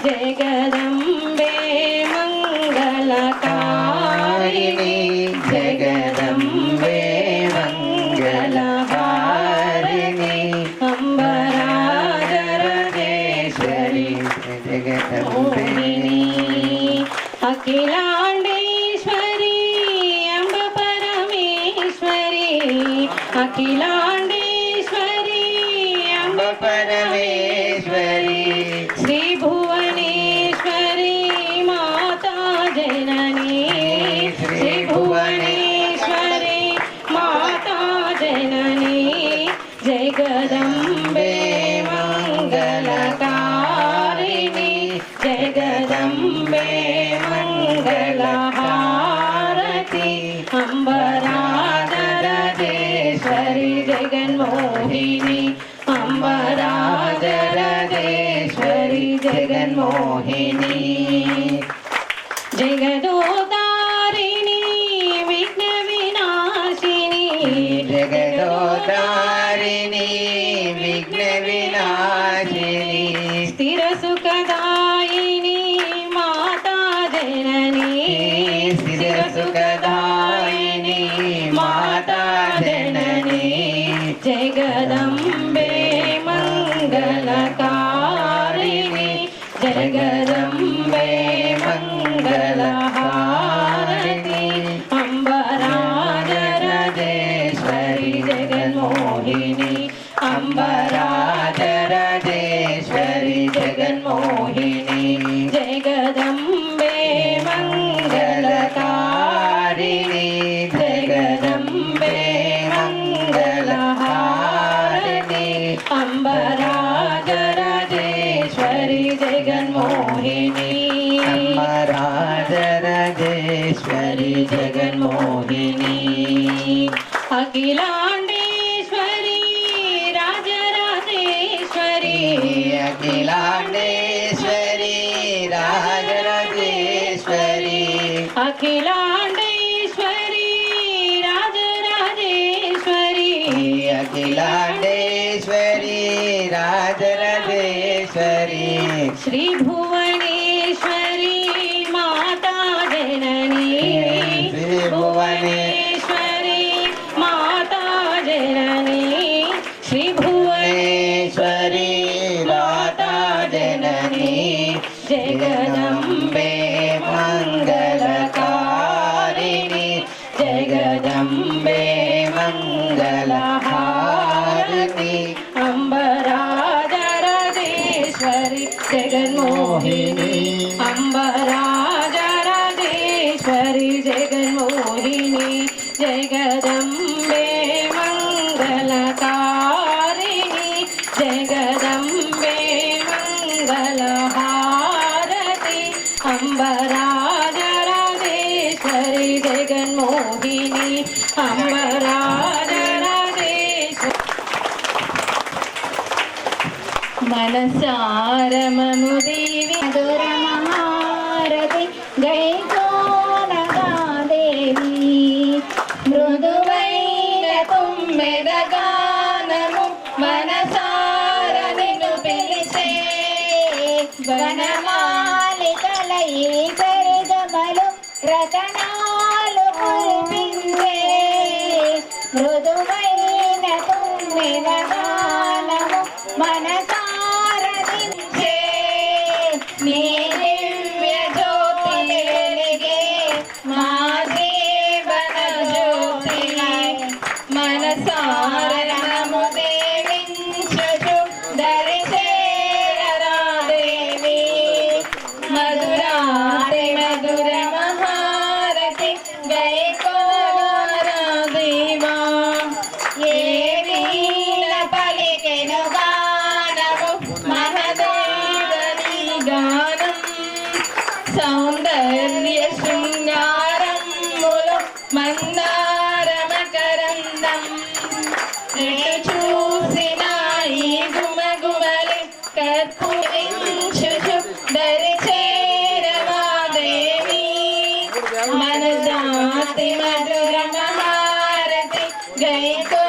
జగదంబే మంగళకారిణి జగదంబే మంగళహారిణి అంబరాజరాజేశ్వరి జగన్మోహిని అఖిలాండేశ్వరి అంబ పరమేశ్వరి అఖిలాండేశ్వరి అంబ పరమేశ్వరి శ్రీ భువనేశ్వరి మాతా జనని శ్రీ భువనేశ్వరి మాతా జనని జగదంబే మంగళకారిణి జగదంబే మంగళహారతి అంబరాజరాజేశ్వరి జగన్మోహిని అంబరాజరాజేశ్వరి జగన్మోహిని జగదోదారిణి విఘ్న వినాశిని జగదోదారిణి విఘ్న వినాశిని స్థిర సుఖదాయిని మాతా జనని స్థిర సుఖదాయిని మాతా జనని జగదంబే మంగళకారిణి జగదంబే మంగళహారతి అంబరాజరాజేశ్వరి జగన్మోహిని అంబరాజరాజేశ్వరి జగన్మోహిని జగదంబే మంగళకారిణి జగదంబే మంగళహారతి అంబరాజరాజేశ్వరి జగన్మోహిని అంబరాజరాజేశ్వరి జగన్మోహిని అఖిలాండేశ్వరి అఖిలాండేశ్వరి రాజరాజేశ్వరి అఖిలాండేశ్వరి రాజరాజేశ్వరి అఖిలాండేశ్వరి రాజరాజేశ్వరి శ్రీ భువనేశ్వరి మాతా జనని శ్రీ భువనే భువనేశ్వరి మాతా జనని శ్రీ భువనేశ్వరి మాతా జనని జగదంబే మంగళకారిణి జగదంబే మంగళహారిణి అంబరాజరాజేశ్వరి జగన్మోహిని అంబరాజరాజేశ్వరి జగన్మోహిని జగదంబే మంగళకారిణి జగదంబే మంగళహారతి అంబరాజరాజేశ్వరి జగన్మోహిని అంబరాజరాజేశ్వరి మనసారమము దేవి మధురమహారతి గైకోనగాదేవి మృదువైన తుమ్మెదగానము మనసార నిన్ను పిలిచే వనమాలికలై పెరుగమలు రతనాలు కురిపించే మృదువైన తుమ్మెదగానము మనసార దించే నీ దివ్య జ్యోతి వెలిగే మా జీవన జ్యోతి మనసార నము దేవించుచు దరిచేరరాదేవి మధురాతి మధుర మహారతి గైకోరాదేవా ఏ వీణ పలికెను గానము మహదేవని గానం సౌందర్య శృంగారములు మందారమకరందం ఎటు చూసిన ఈ గుమగుమలి కర్పూరించుచు దరిచేరవాదేవి మనజాతి మధుర మహారతి గైకోనగారాదేవి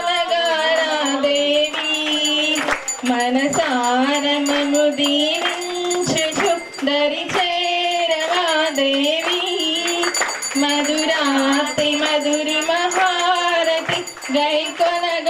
మనసారమము దీవించుచు దరిచేరవాదేవి మధురాతి మధురి మహారతి గైకొనగారాదేవి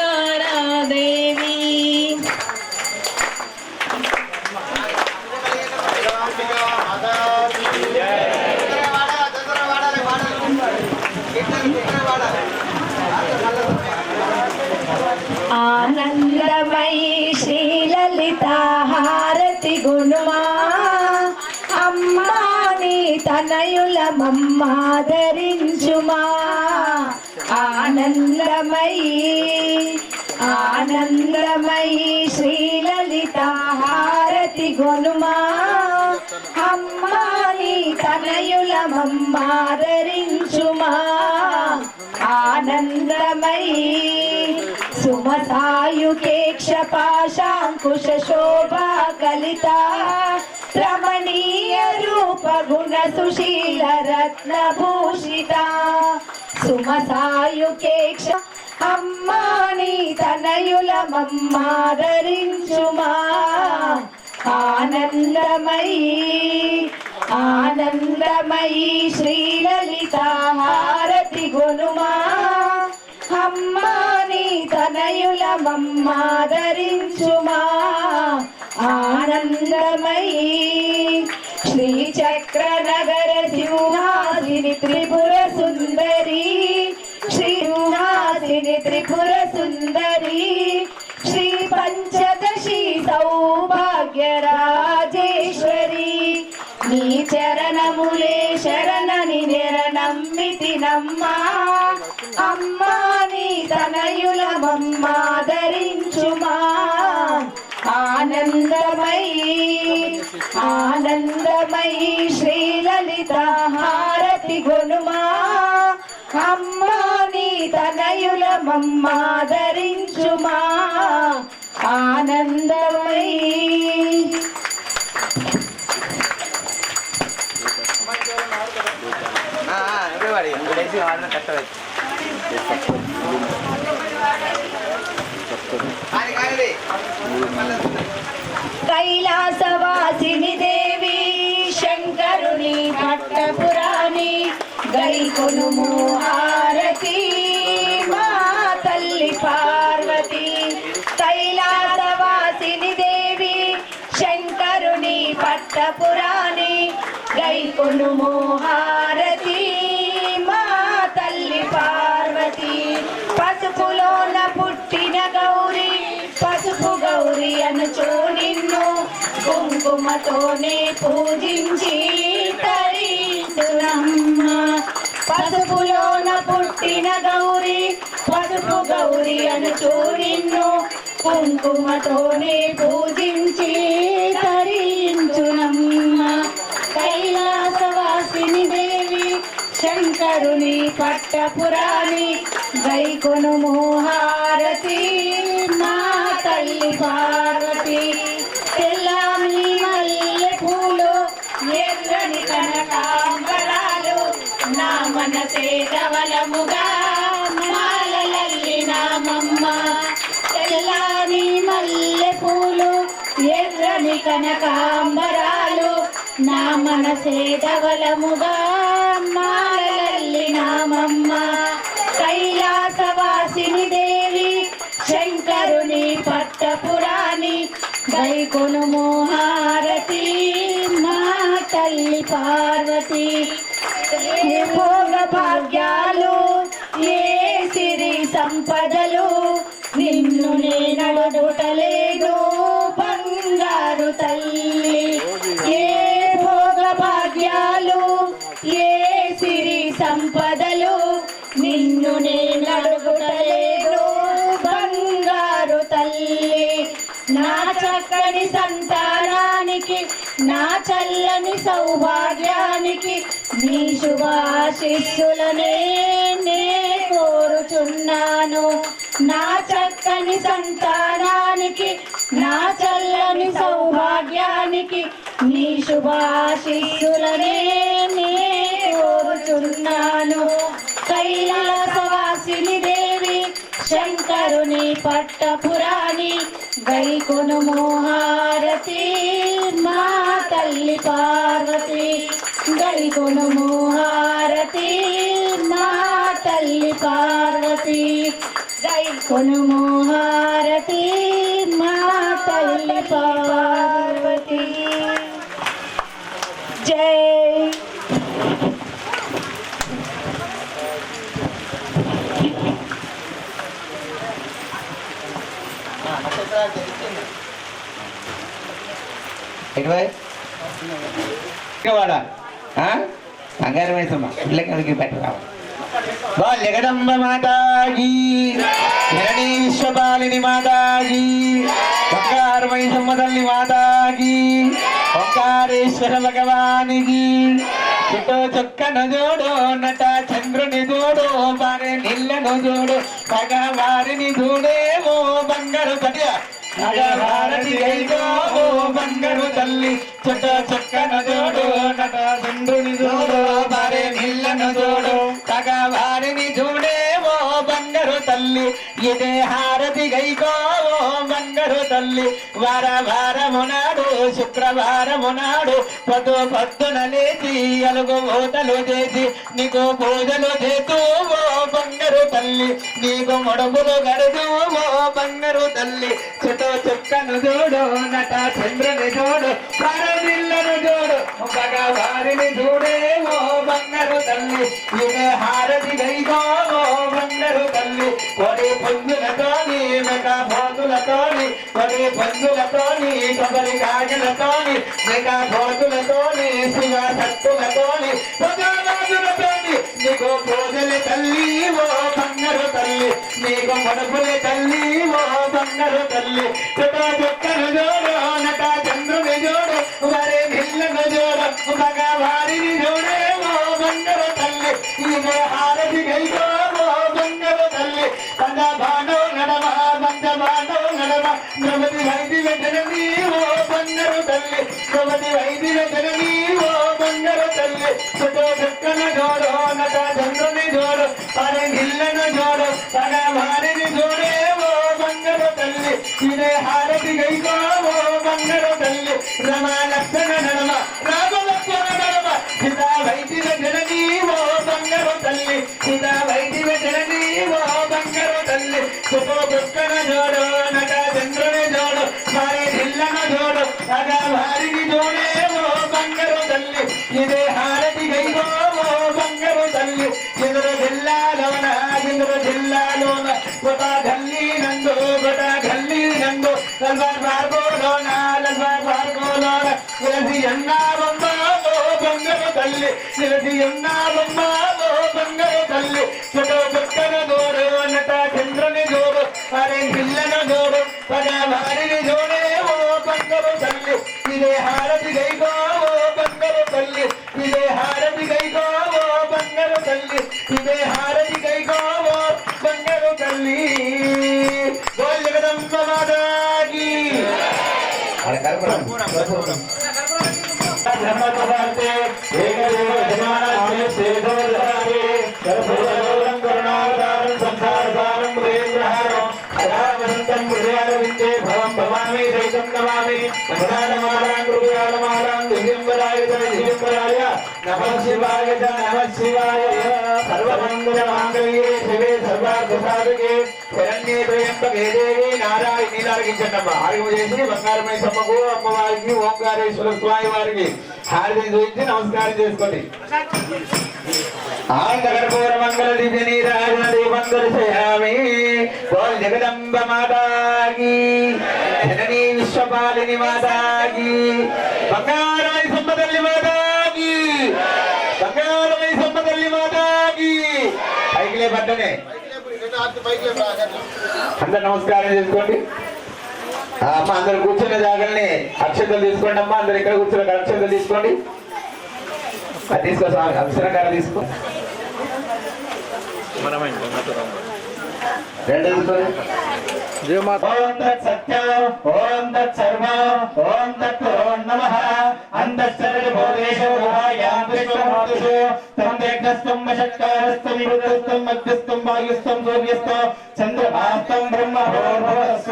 ఆనందమయీ శ్రీలలిత హారతి గుణమా అమ్మా నీ తనయుల మమ్మాదరించుమా ఆనందమయీ ఆనందమయీ శ్రీలలిత హారతి గుణమా అమ్మా నీ తనయుల మమ్మాదరించుమా ఆనందమయీ సుమసాయుకేక్ష పాశాంకుశ శోభా కలిత రమణీయ రూప గుణ సుశీల రత్న భూషిత సుమసాయుకేక్ష అమ్మా నీ తనయుల మమ్మాదరించుమా ఆనందమయీ ఆనందమయీ శ్రీలలిత హారతి గుణమా అమ్మా నీ తనయుల మమ్మాదరించుమా ఆనందమయీ శ్రీచక్ర నగర సింహాసిని త్రిపుర సుందరి శ్రీహాసిని త్రిపుర సుందరి శ్రీ పంచదశి సౌభాగ్య రాజేశ్వరి నీ చరణములే శరణని నిరనమ్మితి నమ్మా అమ్మా నీ తనయుల మమ్మాదరించుమా ఆనందమయీ ఆనందమయీ శ్రీలలిత హారతి గుణమా అమ్మా నీ తనయుల మమ్మాదరించుమా ఆనందమయీ కైలాసవాసిని దేవి శంకరుని పట్టపురాణి గైకొనుము హారతి మా తల్లి పార్వతి. కైలాసవాసిని దేవి శంకరుని పట్టపురాణి గైకొనుము హారతి మా తల్లి పార్వతి. పసుపులోన పుట్టిన గౌరీ పసుపు గౌరీ అనుచు నిన్ను కుంకుమతోనే పూజించి తరించునమ్మ. పసుపులోన పుట్టిన గౌరీ పసుపు గౌరీ అనుచు నిన్ను కుంకుమతోనే పూజించి తరించునమ్మ. కైలాసవాసిని దేవి శంకరుని పట్టపురాణి గైకొనుము హారతి మా తల్లి పార్వతి. తెల్లని మల్లె పూలు ఎర్రని కనకాంబరాలు నా మనసే ధవలముగా మాలలల్లినామమ్మ. తెల్లని మల్లె పూలు ఎర్రని కనకాంబరాలు నా మనసే ధవలముగా మాలలల్లినామమ్మ. కైలాసవాసిని దేవి శంకరుని పట్టపురాణి గైకొనుము హారతి మా తల్లి పార్వతి. ఏ భోగ భాగ్యాలు ఏ సిరి సంపదలు నిన్ను నేనడుగుటలేదు బంగారు తల్లి. ఏ భోగ భాగ్యాలు ఏ సిరి సంపదలు నిన్ను నేనడుగుటలేదు బంగారు తల్లి. నా చక్కని సంతానానికి నా చల్లని సౌభాగ్యానికి నీ శుభాశిస్సులనే నే కోరుచున్నాను. నా చక్కని సంతానానికి నా చల్లని సౌభాగ్యానికి నీ శుభాశిస్సులనే నే కోరుచున్నాను. కైలాసవాసిని దేవి శంకరుని పట్టపురాణి గైకొనుము హారతి మా తల్లి పార్వతి. గైకొనుము హారతి మా తల్లి పార్వతి. గైకొనుము హారతి మా తల్లి పార్వతి. జై వాడా బంగారు వయసమ్మ పిల్లకి పెట్టరా. జగదంబ మాతాజీ ధరణి విశ్వపాలిని మాతాజీ బంగారు వయసమ్మ తల్లి మాతాజీ ఓంకారేశ్వర భగవానికి. చుట్టూ చొక్కను జోడు నట చంద్రుని జోడు బారే నీళ్ళను జోడు భగవారిని చూడేమో బంగారు తడియ భారతి ఓ బంగారు తల్లి. చుట్ట చొక్కన జోడు నట చంద్రుని జోడు బారే నీళ్ళను జోడు భగవారిని చూడేమో బంగారు తల్లి. ఇదే హారతి గైకో బంగారు తల్లి. వారమునాడు శుక్రవారమునాడు పొద్దున లేచి అలుగు ఓతలు చేసి నీకు పూజలు చేతూ ఓ బంగారు తల్లి. నీకు మొడములు గడుదు ఓ బంగారు తల్లి. చుట్టూ చుక్కను జోడు నట చంద్రుని జోడు పరదిల్లను జోడు భగవారిని చూడే ఓ బంగారు తల్లి. ఇదే హారతి గైగో ఓ బంగారు తల్లి. కొడి పుంజులతోని మెక భోతులతోని కొడి పుంజులతోని కొబ్బరి కాయలతోని మెక భోతులతోని శివ శక్తులతోని భగవాదులతోని నీకు పూజలు తల్లి ఓ బంగారు తల్లి. నీకు మడుపులు తల్లి ఓ బంగారు తల్లి. చుట్టూ చుక్కను జోడు నట చంద్రుని జోడు వరే నిల్లను జోడు భగవారిని జోడే ఓ బంగారు తల్లి. ఇదే హారతి గైకో ఓ బంగారు తల్లి. పంద బాండవ నడమ పంద బాండవ నడమ ద్రౌపది వైదిక జనని ఓ బంగారు తల్లి. ద్రౌపది వైదిక జనని ఓ బంగారు తల్లి. చుట్టూ చుక్క కృష్ణను జోడు నట చంద్రుని జోడు అరే గిల్లను జోడు తన వారిని జోడేవో బంగారు తల్లి ఇదే హారతి గైకోవో బంగారు తల్లి రమా లక్షణ నడమ రామలక్ష్మణ నడమ సీతా వైదిక జననీవో బంగారు తల్లి సీతా వైదిక జననీవో బంగారు తల్లి సుఖ పుష్కర జోడు నట చంద్రుని జోడు మరి గిల్లను జోడు తన వారిని జోడేవో బంగారు తల్లి ఇదే హారతి గైకోవో బంగారు తల్లి ఇంద్ర జిల్లాలోన గొట గల్లీ నందు లల్బార్ మార్గోలోన నిలసి ఎన్నారమ్మాలో బంగారు తల్లి నిలసి ఎన్నారమ్మాలో బంగారు తల్లి చుట్టూ పుట్టన జోడు నట చంద్రుని జోడు అరే పిల్లన జోడు పద వారిని జోడేవో బంగారు తల్లి ఇదే హారతి గైకోవో బంగారు తల్లి ఇదే హారతి గైకోవో బంగారు తల్లి ఇదే హారతి గైకోవో బంగారు తల్లి గోల్ జగదంబ మాతాకి ధర్మపదార్థే ఏకదేవ జనానాయ సేదోదారే సర్వోదరం కరుణావతారం సంసారసారం ముదేంద్రహారం అదావనంతం హృదయారవిందే భవం భవామి దైతం నమామి నమః దివ్యంబరాయ నమః శివాయ సర్వమంగళమాంగళ్యే శివే సర్వార్థసాధకే శరణ్యే త్రయంబకే దేవి నారాయణి లాగించండమ్మ ఆరోగ్యం చేసి బంగారమై సమ్మకు అమ్మవారికి ఓంకారేశ్వర స్వామి వారికి హారతి చూపించి నమస్కారం చేసుకోండి ఆంధ్రకర్పూర మంగళ దివ్య నీరాజన దీపం దర్శయామి గోల్ జగదంబ మాతాకి జననీ విశ్వపాలిని మాతాకి బంగారమై సమ్మతల్లి మాతాకి బంగారమై సమ్మతల్లి మాతాకి పైకిలే పట్టనే అందరు నమస్కారం చేసుకోండి అమ్మ అందరు కూర్చున్న జాగాల్ని అక్షతలు తీసుకోండి అమ్మా అందరు ఇక్కడ కూర్చున్న అక్షతలు తీసుకోండి అది తీసుకో అక్షరకార తీసుకో ఓం తత్ సత్యం ఓం తత్ సర్వ ఓం తత్ నమః అంతఃసర్వ భూతేషు గుహాయాం విశ్వమూర్తిషు తం దేహస్థం వశత్కారస్థం విరుద్ధస్థం మధ్యస్థం వాయుస్థం సూర్యస్థం చంద్రమాస్తం బ్రహ్మభూర్భువస్వ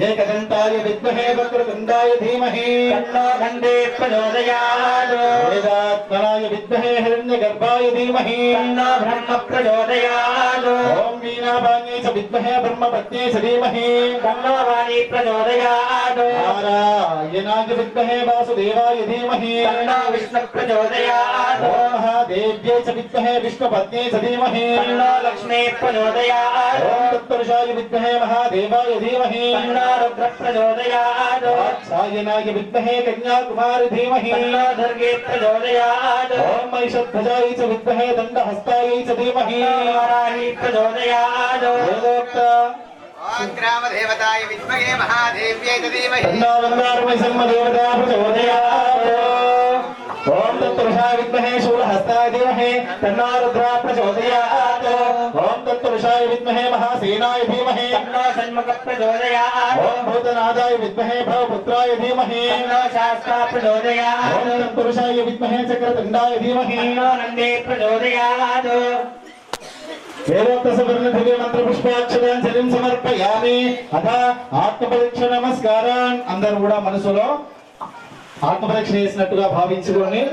ఏకదంతాయ విద్మహే వక్రతుండాయ ధీమహి తన్నో నందే ప్రచోదయాత్ వేదాత్మనాయ విద్మహే హిరణ్యగర్భాయ ధీమహి తన్నో బ్రహ్మ ప్రచోదయాత్ ఓం వీణాపాణ్యే చ విద్మహే బ్రహ్మపత్న్యే చ ధీమహి తన్నో వాణీ ప్రచోదయాత్ నారాయణాయ విద్మహే వాసుదేవాయ ధీమహి తన్నో విష్ణు ప్రచోదయాత్ ఓం మహాదేవ్యై చ విద్మహే విష్ణుపత్న్యే చ ధీమహి తన్నో లక్ష్మీ ప్రచోదయాత్ ఓం తత్పురుషాయ విద్మహే మహాదేవాయ ధీమహి తన్నో రుద్ర ప్రచోదయాత్ సాయనాయ విద్మహే కన్యాకుమారి ధీమహి తన్నో దుర్గే ప్రచోదయాత్ ఓం మహిషధ్వజాయ చ విద్మహే దండహస్తాయ చ ధీమహి వారాహి ప్రచోదయాత్ వేదోక్త గ్రామదేవతాయ విద్మహే మహాదేవ్యై ధీమహి తన్నో బంగారమయ సమ్మదేవతా ప్రచోదయాత్ ఓం తత్పురుషాయ విద్మహే శూలహస్తాయ ధీమహి తన్నో రుద్ర ప్రచోదయాత్ ఓం తత్పురుషాయ విద్మహే మహాసేనాయ ధీమహి తన్నో షణ్ముఖ ప్రచోదయాత్ ఓం భూతనాథాయ విద్మహే భవపుత్రాయ ధీమహి తన్నో శాస్త్ర ప్రచోదయాత్ ఓం తత్పురుషాయ విద్మహే చక్రతుండాయ ధీమహి తన్నో నందే ప్రచోదయాత్ వేదోక్త సువర్ణ దివ్య మంత్ర పుష్పాక్షరాంజలిం సమర్పయామి అథ ఆత్మపరీక్ష నమస్కారాన్ అందరూ కూడా మనసులో ఆత్మపరీక్ష చేసినట్టుగా భావించుకొని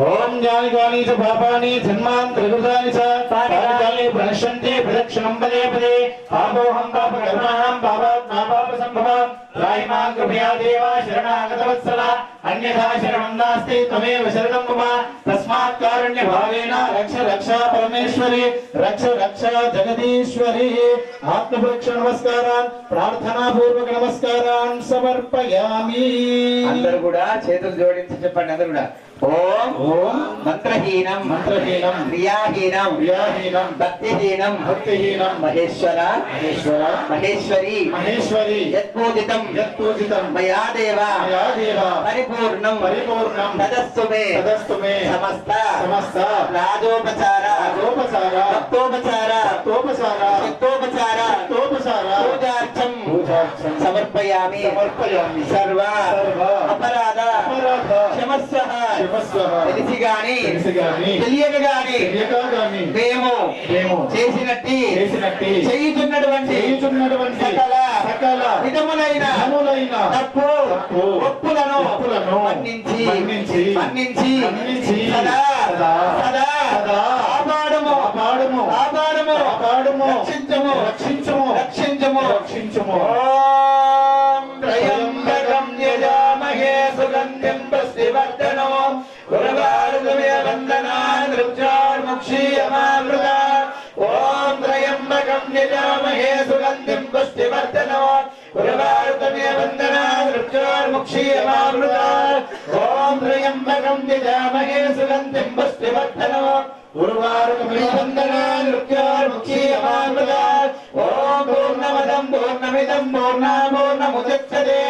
ఓం జ్ఞాని జ్ఞాని చ పాపాని జన్మాంతరకృతాని చ పాపాని ప్రణశ్యంతి ప్రదక్షిణం పదే పదే పాపోహం పాపకర్మాణం పాపాత్మా పాప సంభవం రాయిమాం కృపయా దేవా శరణాగతవత్సల అన్యథా శరణం నాస్తి త్వమేవ శరణం మమ తస్మాత్ కారుణ్య భావేన రక్ష రక్ష పరమేశ్వరి రక్ష రక్ష జగదీశ్వరి ఆత్మపరీక్ష నమస్కారాన్ ప్రార్థనా పూర్వక నమస్కారాన్ సమర్పయామి అందరూ కూడా చేతులు జోడించి చెప్పండి అందరూ కూడా ఓం ఓం మంత్రహీనం క్రియాహీనం భక్తిహీనం మహేశ్వర మహేశ్వరి యత్పూజితం మయా దేవ పరిపూర్ణం తదస్తు మే సమస్త రాజోపచార భక్తోపచార పూజార్థం సమర్పయామి సర్వ అపరాధ క్షమ శివస్వః శివస్వః తెలిసి గాని తెలిసి గాని తెలియక గాని తెలియక గాని మేము మేము చేసినట్టి చేయుచున్నటువంటి సకల విధములైన తప్పు ఒప్పులను మన్నించి సదా కాపాడుము రక్షించుము ఓం త్రయంబకం యజామహే సుగంధిం పుష్టివర్ధనం ఉర్వారుకమివ వందనాన్ మృత్యోర్ముక్షీయమామృతాత్ ఓం త్రయంబకం యజామహే సుగంధిం పుష్టివర్ధనం ఉర్వారుకమివ వందనాన్ మృత్యోర్ముక్షీయమామృతాత్ ఓం త్రయంబకం యజామహే సుగంధిం పుష్టివర్ధనం ఉర్వారుకమివ వందనాన్ మృత్యోర్ముక్షీయమామృతాత్ ఓం పూర్ణమదం పూర్ణమిదం పూర్ణముదచ్యతే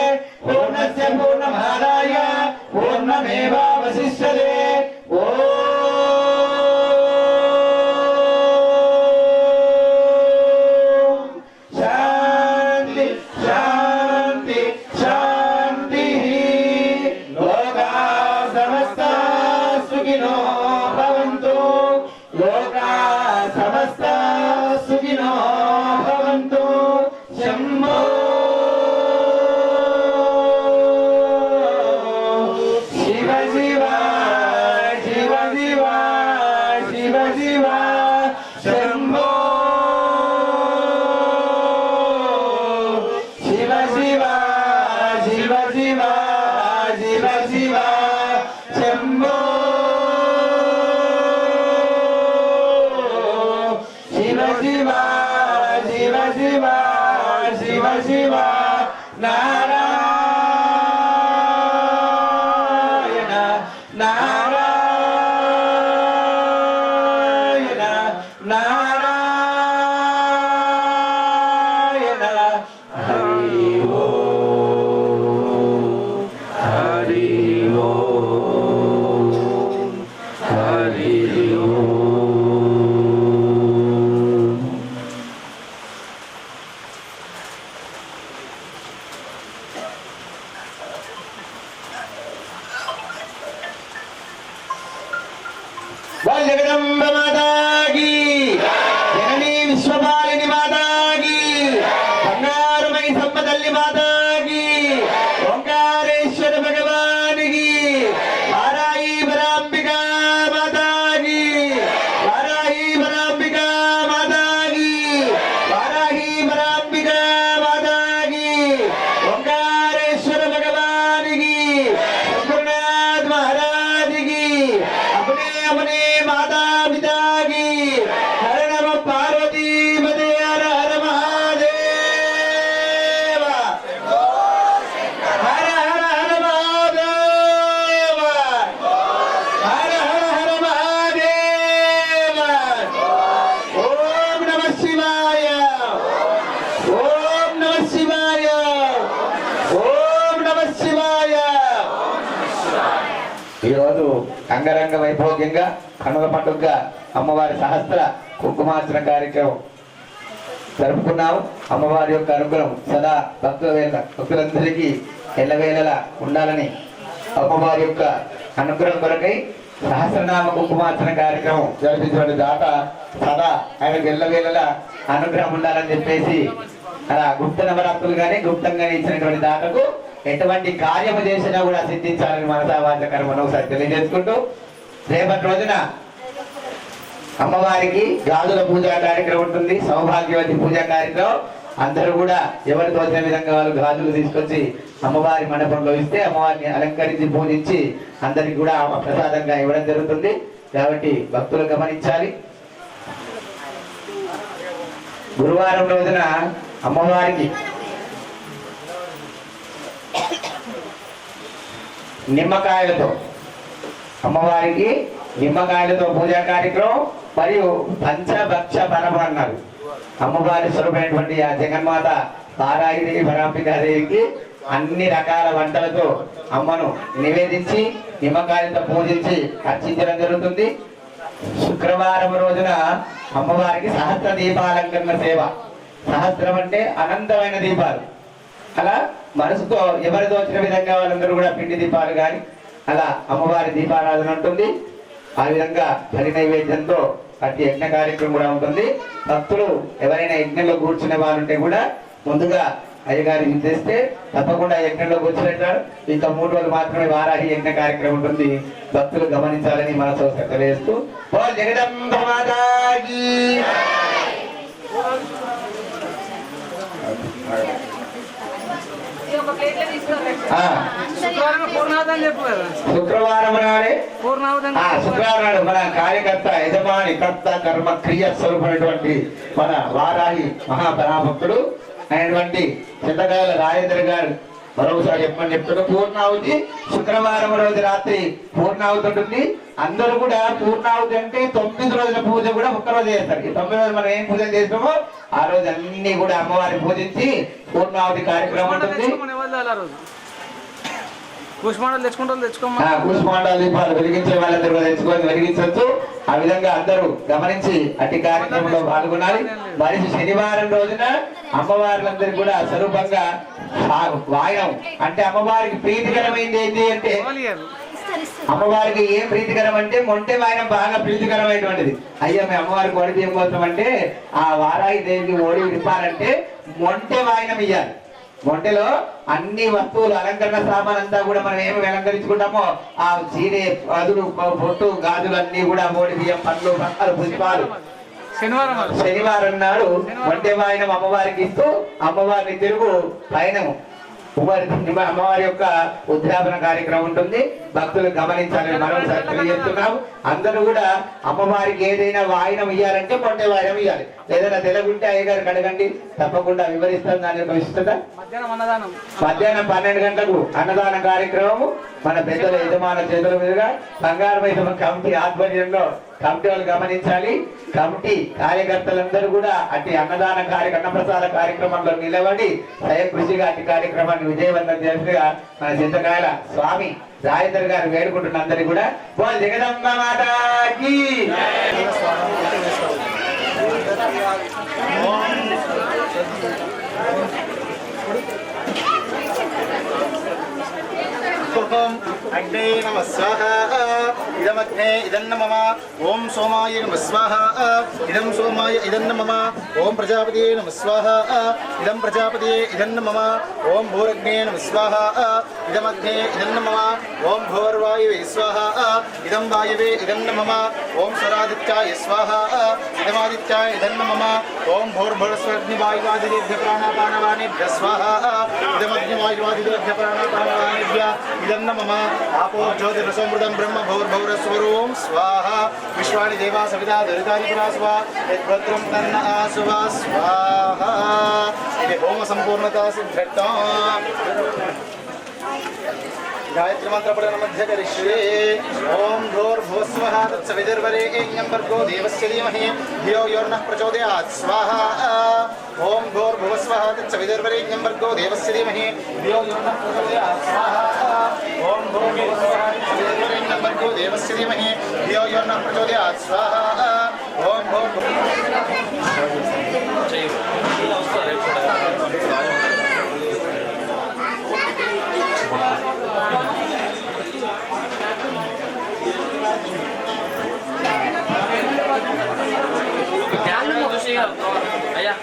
పూర్ణస్య పూర్ణమాదాయ పూర్ణమేవావశిష్యతే ఓం శాంతి శాంతి శాంతి లోకా సమస్తా సుఖినో భవంతు లోకా సమస్తా సుఖినో భవంతు శంభో శివ శివ శివ శివ శివ శివ శంభో శివ శివ శివ శివ శివ శివ శంభో శివ శివ శివ శివ శివ శివ నారాయణ నారాయణ నారాయణ హరి ఓం హరి ఓం హరి ఓం జగదంబ మాతాకి జననీ విశ్వపాలిని మాతాకి బంగారుమై సమ్మ తల్లి మాతాకి ఓంకారేశ్వర భగవానికి వారాయి పరాంబికా మాతాకి వారాయి పరాంబికా మాతాకి వారాయి పరాంబికా మాతాకి ఓంకారేశ్వర భగవానికి శంకరనాథ్ మహారాజుకి अपने अपने माता पिता की हर नम पार्वती मदे हर हर महादेव हर हर हर महादेव हर हर हर महादेव ओम नमः शिवाय ओम नमः शिवाय ओम नमः शिवाय ఈరోజు అంగరంగ వైభోగ్యంగా కనుల పండుగగా అమ్మవారి సహస్ర కుంకుమార్చన కార్యక్రమం జరుపుకున్నాము. అమ్మవారి యొక్క అనుగ్రహం సదా భక్తులందరికీ ఎల్లవేళలా ఉండాలని అమ్మవారి యొక్క అనుగ్రహం కొరకై సహస్రనామ కుంకుమార్చన కార్యక్రమం జరిపించిన దాత సదా ఆయనకు ఎల్లవేళలా అనుగ్రహం ఉండాలని చెప్పేసి అలా గుప్త నవరాత్రులు కానీ గుప్తంగా ఇచ్చినటువంటి దాతకు ఎటువంటి కార్యము చేసినా కూడా సిద్ధించాలని మనసా వాచ కర్మను ఒకసారి తెలియజేసుకుంటూ రేపటి రోజున అమ్మవారికి గాజుల పూజా కార్యక్రమం ఉంటుంది. సౌభాగ్యవతి పూజా కార్యక్రమం అందరూ కూడా ఎవరు తోచిన విధంగా వాళ్ళు గాజులు తీసుకొచ్చి అమ్మవారి మండపంలో ఇస్తే అమ్మవారిని అలంకరించి పూజించి అందరికి కూడా ప్రసాదంగా ఇవ్వడం జరుగుతుంది. కాబట్టి భక్తులు గమనించాలి. గురువారం రోజున అమ్మవారికి నిమ్మకాయలతో అమ్మవారికి నిమ్మకాయలతో పూజా కార్యక్రమం మరియు పంచభక్ష పరమ అన్నారు. అమ్మవారి స్వరూపమైనటువంటి ఆ జగన్మాత పారాయిదేవి పరాంబికాదేవికి అన్ని రకాల వంటలతో అమ్మను నివేదించి నిమ్మకాయలతో పూజించి అర్చించడం జరుగుతుంది. శుక్రవారం రోజున అమ్మవారికి సహస్ర దీపాలంకరణ సేవ. సహస్రం అంటే అనంతమైన దీపాలు. అలా మనసుతో ఎవరితో వచ్చిన విధంగా వాళ్ళందరూ కూడా పిండి దీపాలు కానీ అలా అమ్మవారి దీపారాధన ఉంటుంది. ఆ విధంగా బలి నైవేద్యంతో అతి యజ్ఞ కార్యక్రమం కూడా ఉంటుంది. భక్తులు ఎవరైనా యజ్ఞంలో కూర్చునే వారు ఉంటే కూడా ముందుగా అయ్యగారికి తెస్తే తప్పకుండా యజ్ఞంలో కూర్చుంటారు. ఇంకా 3 రోజులు మాత్రమే వారాహి యజ్ఞ కార్యక్రమం ఉంటుంది. భక్తులు గమనించాలని మనసు తెలియజేస్తూ జగదంబ మాతాకి శుక్రవారం నాడే శుక్రవారం నాడు మన కార్యకర్త యజమాని కర్త కర్మ క్రియ స్వరూపమైనటువంటి మన వారాహి మహాపరాభక్తుడు అయినటువంటి చింతకాయల రాజేంద్ర గారు మరొకసారి చెప్తున్నారు. పూర్ణాహుతి శుక్రవారం రోజు రాత్రి పూర్ణాహుతి ఉంటుంది. అందరూ కూడా పూర్ణాహుతి అంటే 9 రోజుల పూజ కూడా ఒక్కరోజు చేస్తారు. ఈ 9 రోజులు మనం ఏం పూజలు చేస్తామో ఆ రోజు అన్ని కూడా అమ్మవారిని పూజించి పూర్ణాహుతి కార్యక్రమం ఉంటుంది. కూష్మాండాలు దీపాలు వెలిగించే వాళ్ళందరూ తెచ్చుకొని వెలిగించవచ్చు. ఆ విధంగా అందరూ గమనించి అట్టి కార్యక్రమంలో పాల్గొనాలి. మరి శనివారం రోజున అమ్మవార్లందరూ కూడా స్వరూపంగా వాయనం అంటే అమ్మవారికి ప్రీతికరమైంది ఏంటి అంటే అమ్మవారికి ఏం ప్రీతికరం అంటే మొంటె వాయనం బాగా ప్రీతికరమైనటువంటిది. అయ్యా మేము అమ్మవారికి ఓడి బియ్యం కోసం అంటే ఆ వారాహి దేవికి ఓడి విప్పాలంటే మొంటె వాయనం ఇయ్యాలి. మొంటెలో అన్ని వస్తువులు అలంకరణ సామాన్ అంతా కూడా మనం ఏమి అలంకరించుకుంటామో ఆ చీరే అదులు పొట్టు గాజులు అన్ని కూడా ఓడి బియ్యం పండ్లు పంటలు పుష్పాలు శనివారం నాడు మొంటె వాయనం అమ్మవారికి ఇస్తూ అమ్మవారిని తిరుగు పయనం అమ్మవారి యొక్క ఉద్యాపన కార్యక్రమం ఉంటుంది. భక్తులు గమనించాలని మరోసారి తెలియజేస్తున్నాం. అందరూ కూడా అమ్మవారికి ఏదైనా వాయనం ఇయ్యాలంటే మొంటె వాయనం ఇవ్వాలి. ఏదైనా తెలుగుంటే అయ్యగారు కడగండి, తప్పకుండా వివరిస్తాం. దాని యొక్క విశిష్టత మధ్యాహ్నం 12 గంటలకు అన్నదాన కార్యక్రమము మన పెద్దల యజమాన చేతుల మీదుగా బంగారు కమిటీ ఆధ్వర్యంలో కమిటీ వాళ్ళు గమనించాలి. కమిటీ కార్యకర్తలందరూ కూడా అట్టి అన్నదాన అన్నప్రసాద కార్యక్రమంలో నిలబడి స్వయం కృషిగా అట్టి కార్యక్రమాన్ని విజయవంతం చేసిగా మన చింతకాయల స్వామి రాజేంద్ర గారు వేడుకుంటున్న అందరికీ కూడా జగదంబ మాతాకి అగ్నే నమః స్వాహా ఇదమగ్నే ఇదన్న మమ ఓం సోమాయ నమః స్వాహా ఇదం సోమాయ ఇదన్న మమ ఓం ప్రజాపతియే నమః స్వాహా ఇదం ప్రజాపతియే ఇదన్న మమ ఓం భూరగ్నే నమః స్వాహా ఇదమగ్నే ఇదన్న మమ ఓం భూర్వాయువే స్వాహా ఇదం వాయువే ఇదన్న మమ ఓం స్వరాదిత్యాయ స్వాహా ఇదమాదిత్యాయ ఇదన్న మమ ఓం భూర్భువస్వగ్నివాయువాదిభ్య ప్రాణాపానవానేభ్య స్వాహా ఇదమగ్నివాయువాదిభ్య ప్రాణాపానవానేభ్య ఇదన్న మమ ఆపో జ్యోతిరసమృతం బ్రహ్మ భౌర్భౌరస్వరూం స్వాహా విశ్వాని దేవా సవితా దురితాని పురాస్వా యద్భద్రం తన్న ఆసువా స్వాహా ఇది హోమ సంపూర్ణతా సిద్ధ్యర్థం गायत्री मंत्र पठन मध्य करिष्ये ओम भूर्भुवस्वः तत्सवितुर्वरेण्यं भर्गो देवस्य धीमहि धियो यो नः प्रचोदयात् स्वाहा ओम भूर्भुवस्वः तत्सवितुर्वरेण्यं भर्गो देवस्य धीमहि धियो यो नः प्रचोदयात् स्वाहा ओम भूर्भुवस्वः तत्सवितुर्वरेण्यं भर्गो देवस्य धीमहि धियो यो नः प्रचोदयात् स्वाहा ओम Jangan mau sih, ayah.